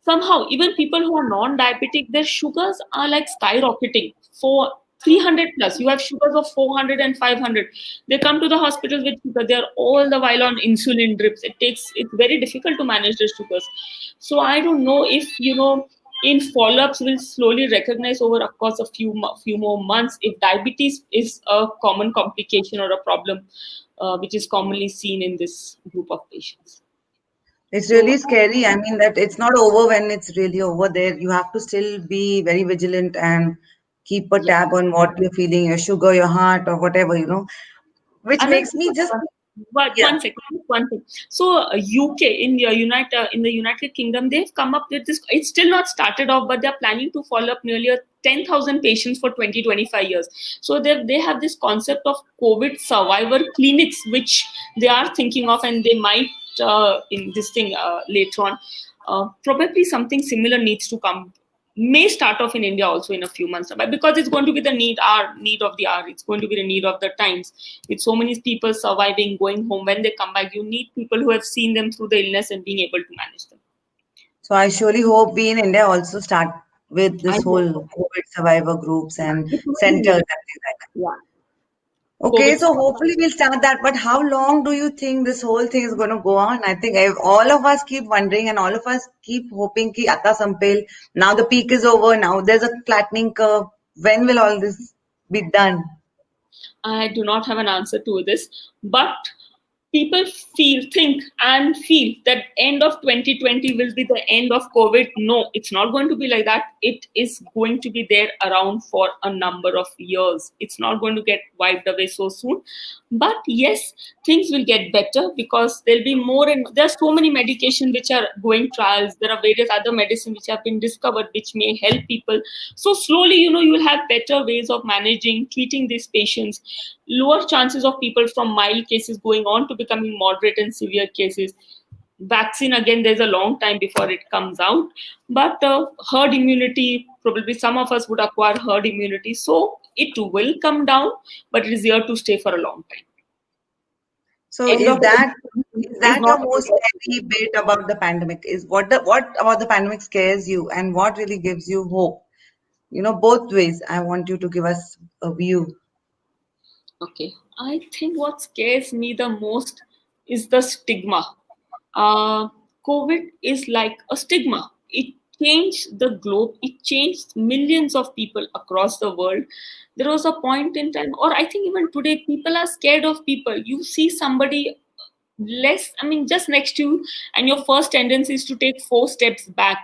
somehow even people who are non-diabetic, their sugars are like skyrocketing for 300 plus. You have sugars of 400 and 500. They come to the hospital with sugar. They are all the while on insulin drips. It's very difficult to manage the sugars. So I don't know if, in follow-ups we'll slowly recognize over, of course, a few more months if diabetes is a common complication or a problem which is commonly seen in this group of patients. It's So really scary. I mean, that it's not over when it's really over there. You have to still be very vigilant and keep a yeah. tab on what you're feeling, your sugar, your heart, or whatever, which Another makes me just, but yeah. one second, one thing. So UK in the United Kingdom, they've come up with this. It's still not started off, but they're planning to follow up nearly 10,000 patients for 20-25 years. So they have this concept of COVID survivor clinics, which they are thinking of, and they might in this thing later on. Probably something similar needs to come, may start off in India also in a few months, but because it's going to be the need of the hour, it's going to be the need of the times. With so many people surviving, going home, when they come back, you need people who have seen them through the illness and being able to manage them. So I surely hope we in India also start with I this hope whole so. COVID survivor groups Yeah, and it might be centers and needed. things like that. Yeah, Okay, COVID. so hopefully we'll start that. But how long do you think this whole thing is going to go on? I think all of us keep wondering and all of us keep hoping ki Ata Sampel. Now the peak is over. Now there's a flattening curve. When will all this be done? I do not have an answer to this, but people think and feel that end of 2020 will be the end of COVID. No, it's not going to be like that. It is going to be there around for a number of years. It's not going to get wiped away so soon. But yes, things will get better because there'll be more, and there are so many medication which are going trials. There are various other medicines which have been discovered which may help people. So slowly, you will have better ways of managing, treating these patients, lower chances of people from mild cases going on to becoming moderate and severe cases. Vaccine, again, there's a long time before it comes out, but herd immunity, probably some of us would acquire herd immunity, so it will come down, but it is here to stay for a long time. So End of it is is that not. your most scary bit about the pandemic? Is what about the pandemic scares you and what really gives you hope? Both ways. I want you to give us a view. Okay. I think what scares me the most is the stigma. Uh, COVID is like a stigma. It changed the globe, it changed millions of people across the world. There was a point in time, or I think even today, people are scared of people. You see somebody just next to you, and your first tendency is to take 4 steps back.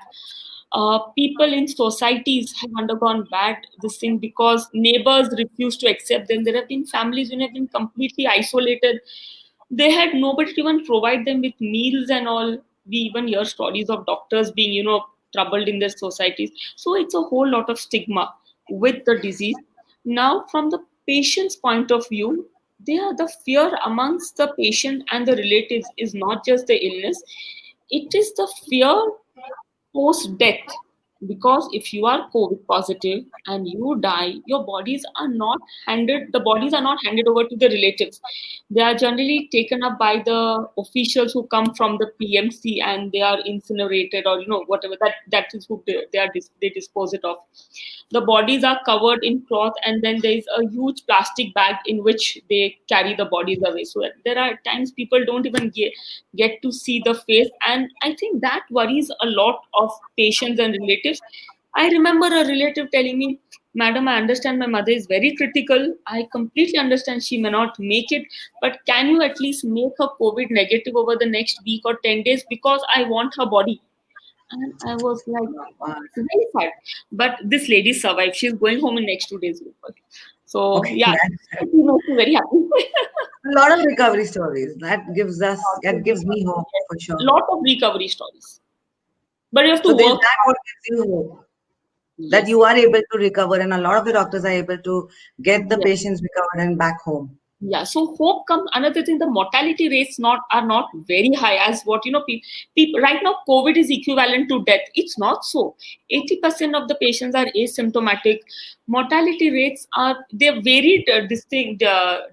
People in societies have undergone bad this thing because neighbors refuse to accept them. There have been families who have been completely isolated. They had nobody to even provide them with meals and all. We even hear stories of doctors being, troubled in their societies. So it's a whole lot of stigma with the disease. Now, from the patient's point of view, the fear amongst the patient and the relatives is not just the illness, it is the fear post death. Because if you are COVID positive and you die, your bodies are not handed over to the relatives. They are generally taken up by the officials who come from the PMC, and they are incinerated, or whatever, that is who they dispose it of. The bodies are covered in cloth, and then there is a huge plastic bag in which they carry the bodies away. So there are times people don't even get to see the face, and I think that worries a lot of patients and relatives. I remember a relative telling me Madam, I understand my mother is very critical. I completely understand she may not make it, but can you at least make her COVID negative over the next week or 10 days because I want her body? And I was like, Wow. it's very sad. But this lady survived. She's going home in next 2 days. So, Okay, yeah, that's she makes me very happy. a lot of recovery stories. That gives me hope for sure. Lot of recovery stories. But you have to So work that what hard. gives you hope that Yes. you are able to recover, and a lot of the doctors are able to get the Yes. patients recovered and back home. Yeah, so hope comes. Another thing, the mortality rates not are not very high as what people right now. COVID is equivalent to death. It's not so. 80% of the patients are asymptomatic. Mortality rates are they varied distinct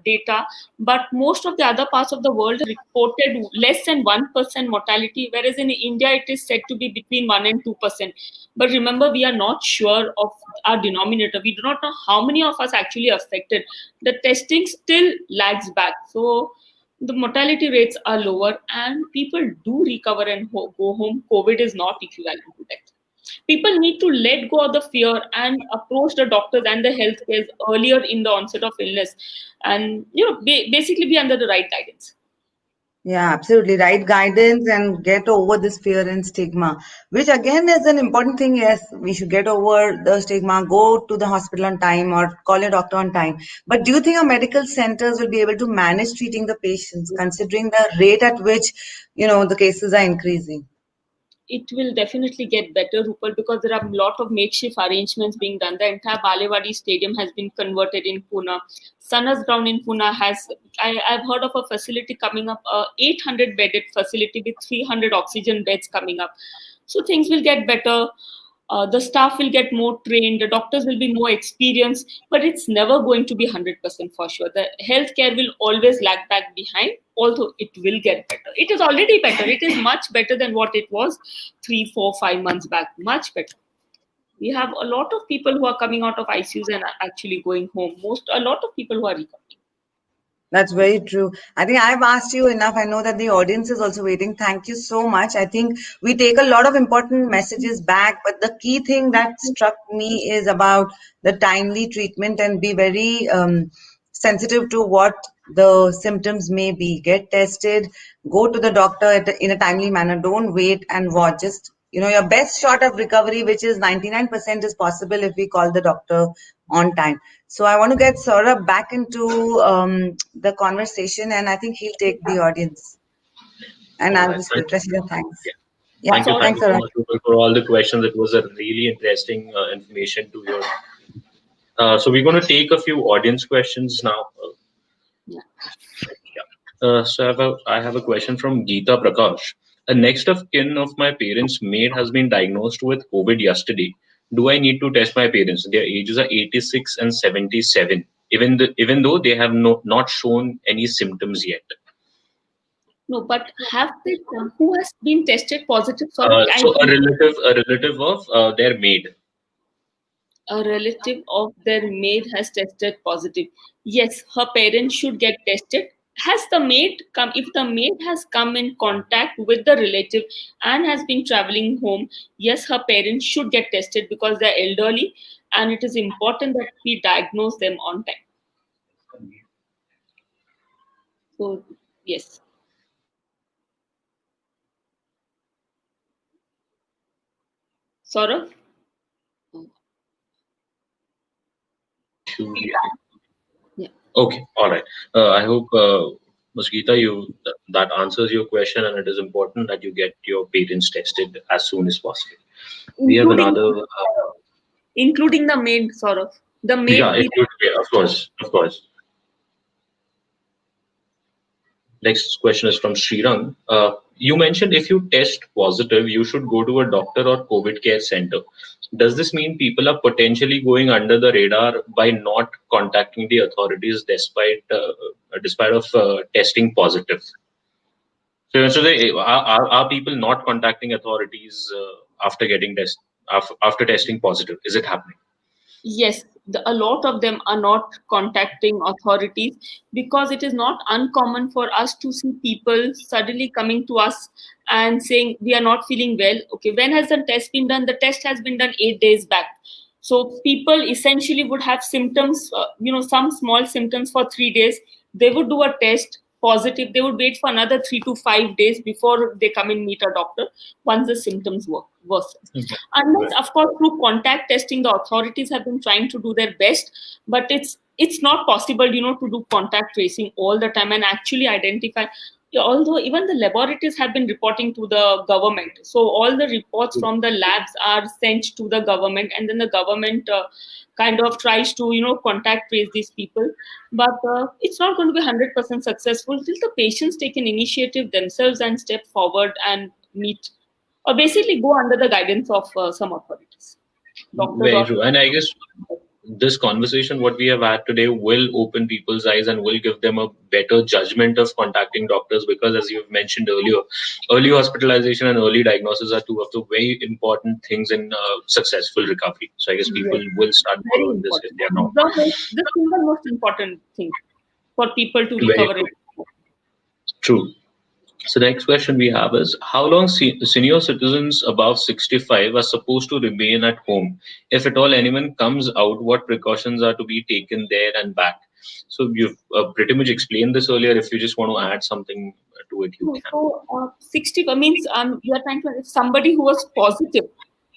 data, but most of the other parts of the world reported less than 1% mortality, whereas in India it is said to be between 1 and 2%. But remember, we are not sure of our denominator. We do not know how many of us actually affected. The testing still lags back. So the mortality rates are lower and people do recover and go home. COVID is not equivalent to death. People need to let go of the fear and approach the doctors and the healthcare earlier in the onset of illness, and basically be under the right guidance. Yeah, absolutely. Right guidance and get over this fear and stigma, which again is an important thing. Yes, we should get over the stigma, go to the hospital on time or call your doctor on time. But do you think our medical centers will be able to manage treating the patients considering the rate at which, the cases are increasing? It will definitely get better, Rupal, because there are a lot of makeshift arrangements being done. The entire Balewadi Stadium has been converted in Pune. Sanas Ground in Pune I've heard of a facility coming up, a 800 bedded facility with 300 oxygen beds coming up. So things will get better. The staff will get more trained, the doctors will be more experienced, but it's never going to be 100% for sure. The healthcare will always lag back behind, although it will get better. It is already better. It is much better than what it was 3, 4, 5 months back. Much better. We have a lot of people who are coming out of ICUs and are actually going home. A lot of people who are recovering. That's very true. I think I've asked you enough. I know that the audience is also waiting. Thank you so much. I think we take a lot of important messages back, but the key thing that struck me is about the timely treatment and be very sensitive to what the symptoms may be. Get tested, go to the doctor in a timely manner. Don't wait and watch. Just, your best shot of recovery, which is 99% is possible if we call the doctor on time. So I want to get Saurabh back into the conversation, and I think he'll take the audience. And All I'll right. just refresh your thanks. Yeah. Yeah, So Thank thanks, you so Saurabh. much Rupal, for all the questions. It was a really interesting information to your. So we're going to take a few audience questions now. yeah. Yeah. I have a question from Geeta Prakash. A next of kin of my parents' maid has been diagnosed with COVID yesterday. Do I need to test my parents? Their ages are 86 and 77, even though they have not shown any symptoms yet. No, but have they, who has been tested positive? Sort of, So a relative of their maid. a relative of their maid has tested positive. Yes, her parents should get tested. Has the maid come? If the maid has come in contact with the relative and has been traveling home, yes, her parents should get tested because they're elderly, and it is important that we diagnose them on time. So, yes. Saurav? Yeah. Okay, all right. I hope, Ms. Geeta, that answers your question, and it is important that you get your parents tested as soon as possible. We have Including another. including the maid, Saurav. The Yeah, maid, yeah, of course, of course. Next question is from Srirang. You mentioned if you test positive, you should go to a doctor or COVID care center. Does this mean people are potentially going under the radar by not contacting the authorities despite of testing positive? So are people not contacting authorities after getting after testing positive? Is it happening? yes, a lot of them are not contacting authorities because it is not uncommon for us to see people suddenly coming to us and saying we are not feeling well. Okay, when has the test been done? The test has been done 8 days back. So people essentially would have symptoms, some small symptoms for 3 days. They would do a test positive. They would wait for another 3 to 5 days before they come and meet a doctor once the symptoms worsen. Okay. Unless, Right. of course, through contact testing, the authorities have been trying to do their best, but it's not possible, to do contact tracing all the time and actually identify. Yeah, although even the laboratories have been reporting to the government, so all the reports from the labs are sent to the government, and then the government kind of tries to contact trace these people. But it's not going to be 100% successful till the patients take an initiative themselves and step forward and meet, or basically go under the guidance of some authorities, doctors Very or. true. And I guess this conversation, what we have had today, will open people's eyes and will give them a better judgment of contacting doctors, because, as you've mentioned earlier, early hospitalization and early diagnosis are two of the very important things in successful recovery. So I guess people Yes, will start very following this if important. they are not. The single most important thing for people to Very recover true. it. True. So the next question we have is, how long senior citizens above 65 are supposed to remain at home? If at all anyone comes out, what precautions are to be taken there and back? So you've pretty much explained this earlier. If you just want to add something to it, you No, can. so 60 means you are trying to, if somebody who was positive,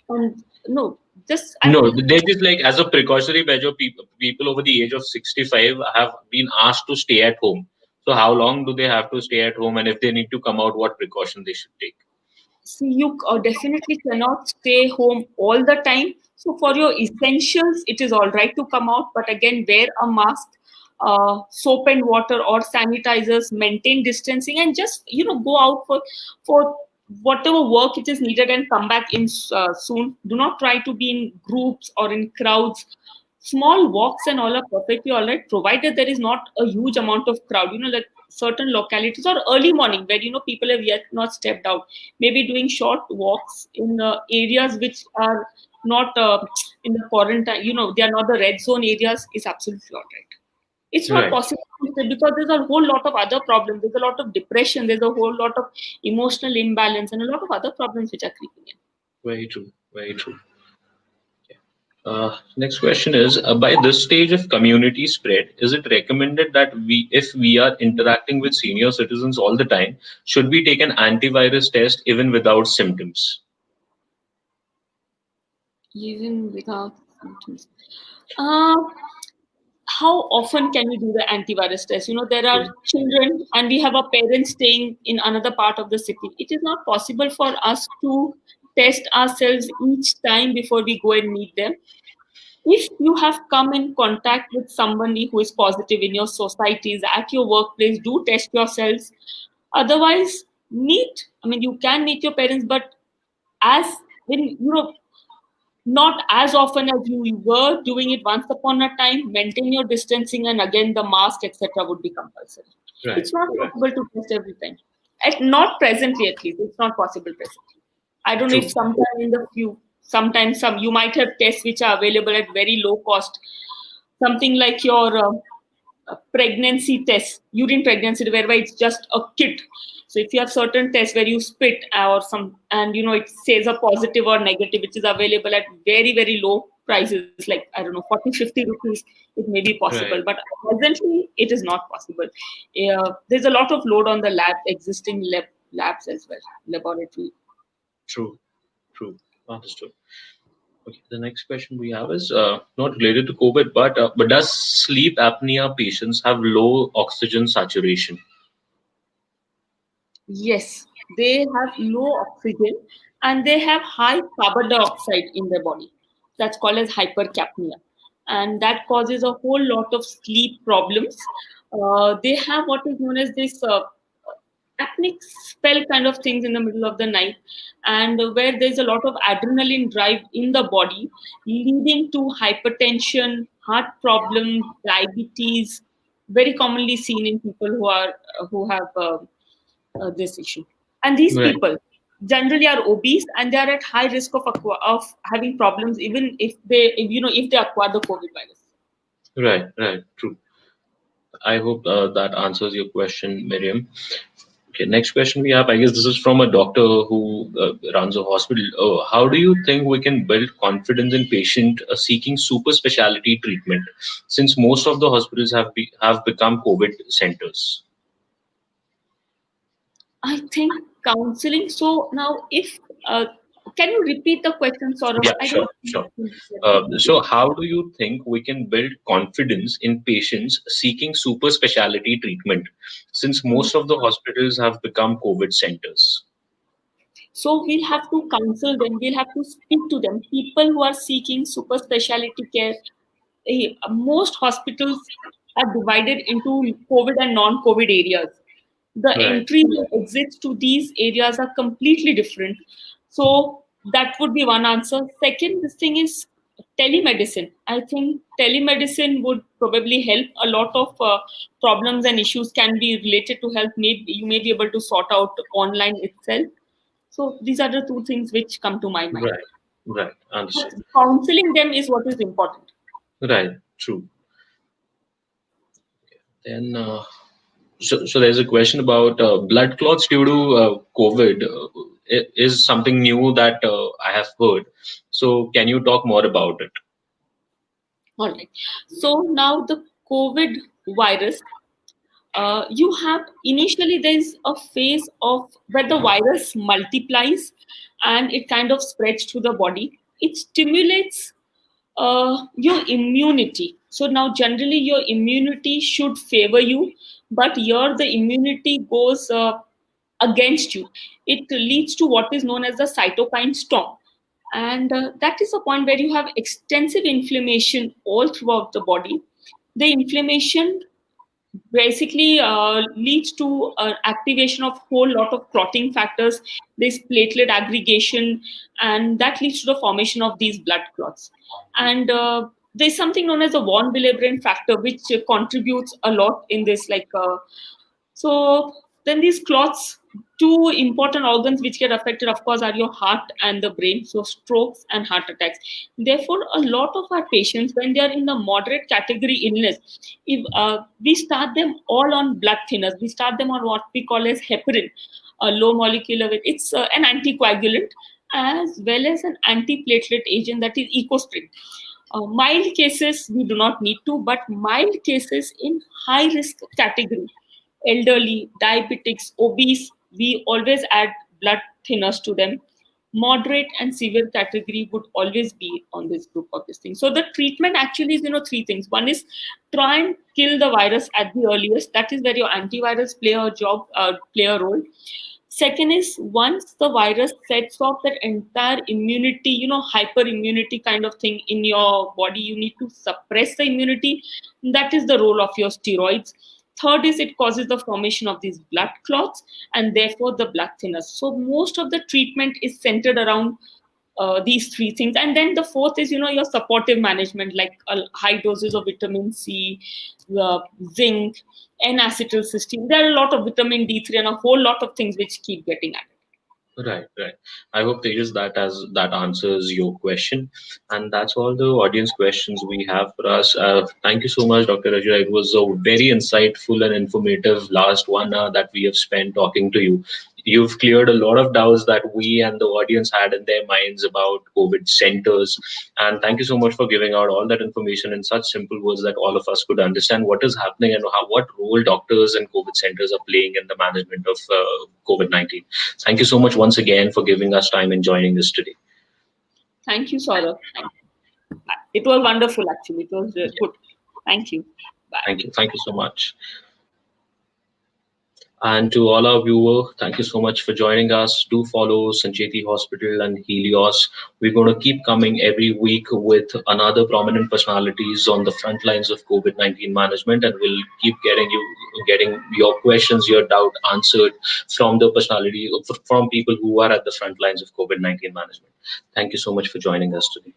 and no, just I'm No, they just, like, as a precautionary measure, people over the age of 65 have been asked to stay at home. So how long do they have to stay at home, and if they need to come out, what precaution they should take? see, you definitely cannot stay home all the time. So for your essentials, it is all right to come out, but again, wear a mask, soap and water or sanitizers, maintain distancing, and just go out for whatever work it is needed and come back in soon. Do not try to be in groups or in crowds. Small walks and all are perfectly all right, provided there is not a huge amount of crowd. Like certain localities or early morning where people have yet not stepped out, maybe doing short walks in areas which are not in the quarantine, they are not the red zone areas, is absolutely all right. It's not Right. possible to say, because there's a whole lot of other problems. There's a lot of depression, there's a whole lot of emotional imbalance, and a lot of other problems which are creeping in. Very true. Very true. Next question is, by this stage of community spread, is it recommended that if we are interacting with senior citizens all the time, should we take an antivirus test even without symptoms? Even without symptoms. Uh, how often can we do the antivirus test? There are True. children and we have our parents staying in another part of the city. It is not possible for us to test ourselves each time before we go and meet them. If you have come in contact with somebody who is positive in your societies, at your workplace, do test yourselves. Otherwise, you can meet your parents, but as when not as often as you were doing it once upon a time. Maintain your distancing, and again the mask, etc., would be compulsory. Right. It's not Right. possible to test every time. Not presently, at least. It's not possible presently. I don't know if True. sometime in the few, sometimes some you might have tests which are available at very low cost. Something like your pregnancy test, urine pregnancy, whereby it's just a kit. So if you have certain tests where you spit or some, and it says a positive or negative, which is available at very, very low prices, like I don't know, 40, 50 rupees, it may be possible. Right. But presently, it is not possible. There's a lot of load on the existing labs as well, laboratory. True. True. Understood. Okay. The next question we have is not related to COVID, but does sleep apnea patients have low oxygen saturation? Yes, they have low oxygen and they have high carbon dioxide in their body. That's called as hypercapnia. And that causes a whole lot of sleep problems. They have what is known as this apneic spell kind of things in the middle of the night, and where there's a lot of adrenaline drive in the body, leading to hypertension, heart problems, diabetes, very commonly seen in people who have this issue. And these Right. people generally are obese and they are at high risk of having problems, even if they acquire the COVID virus. Right. Right. True. I hope that answers your question, Miriam. Okay, next question we have, I guess this is from a doctor who runs a hospital. How do you think we can build confidence in patient seeking super specialty treatment, since most of the hospitals have become COVID centers? I think counseling. So now, if can you repeat the question, Saurabh? Yeah, I sure, don't sure. get it. So, how do you think we can build confidence in patients seeking super specialty treatment, since Mhm. most of the hospitals have become COVID centers? So we'll have to counsel them. We'll have to speak to them. People who are seeking super specialty care, most hospitals are divided into COVID and non-COVID areas. The Right, entries and exits to these areas are completely different. So that would be one answer. Second, this thing is telemedicine. I think telemedicine would probably help. A lot of problems and issues can be related to health. Maybe you may be able to sort out online itself. So these are the two things which come to my mind. right, right. But Understood. counseling them is what is important. Right, true. Then, so there's a question about blood clots due to COVID. Is something new that I have heard. So, can you talk more about it? All right. So now the COVID virus, you have initially there's a phase of where the virus multiplies and it kind of spreads through the body. It stimulates your immunity. So now generally your immunity should favor you, but here the immunity goes against you. It leads to what is known as the cytokine storm. And that is a point where you have extensive inflammation all throughout the body. The inflammation basically leads to activation of whole lot of clotting factors, this platelet aggregation, and that leads to the formation of these blood clots. And there's something known as the von Willebrand factor, which contributes a lot in this. So then these clots, two important organs which get affected, of course, are your heart and the brain. So strokes and heart attacks. Therefore, a lot of our patients, when they are in the moderate category illness, if we start them all on blood thinners, we start them on what we call as heparin, a low molecular weight. It's an anticoagulant as well as an antiplatelet agent, that is ecosprin. Mild cases we do not need to, but mild cases in high risk category, elderly, diabetics, obese, we always add blood thinners to them. Moderate and severe category would always be on this group of this thing. So the treatment actually is, three things. One is try and kill the virus at the earliest. That is where your antivirus play a role. Second is once the virus sets off that entire immunity, hyper immunity kind of thing in your body, you need to suppress the immunity. That is the role of your steroids. Third is it causes the formation of these blood clots and therefore the blood thinners. So most of the treatment is centered around these three things. And then the fourth is, your supportive management, like high doses of vitamin C, zinc, N-acetylcysteine. There are a lot of vitamin D3 and a whole lot of things which keep getting added. Right, right. I hope Tejas that answers your question, and that's all the audience questions we have for us. Thank you so much, Dr. Rajra. It was a very insightful and informative last 1 hour that we have spent talking to you. You've cleared a lot of doubts that we and the audience had in their minds about COVID centers, and thank you so much for giving out all that information in such simple words that all of us could understand what is happening and what role doctors and COVID centers are playing in the management of COVID-19. Thank you so much once again for giving us time and joining us today. Thank you, Saurabh. It was wonderful, actually. It was Yeah, good. Thank you. Bye. thank you. Thank you so much. And to all our viewers, thank you so much for joining us. Do follow Sancheti Hospital and HealYos. We're going to keep coming every week with another prominent personalities on the front lines of COVID-19 management, and we'll keep getting your questions, your doubt answered from the personality from people who are at the front lines of COVID-19 management. Thank you so much for joining us today.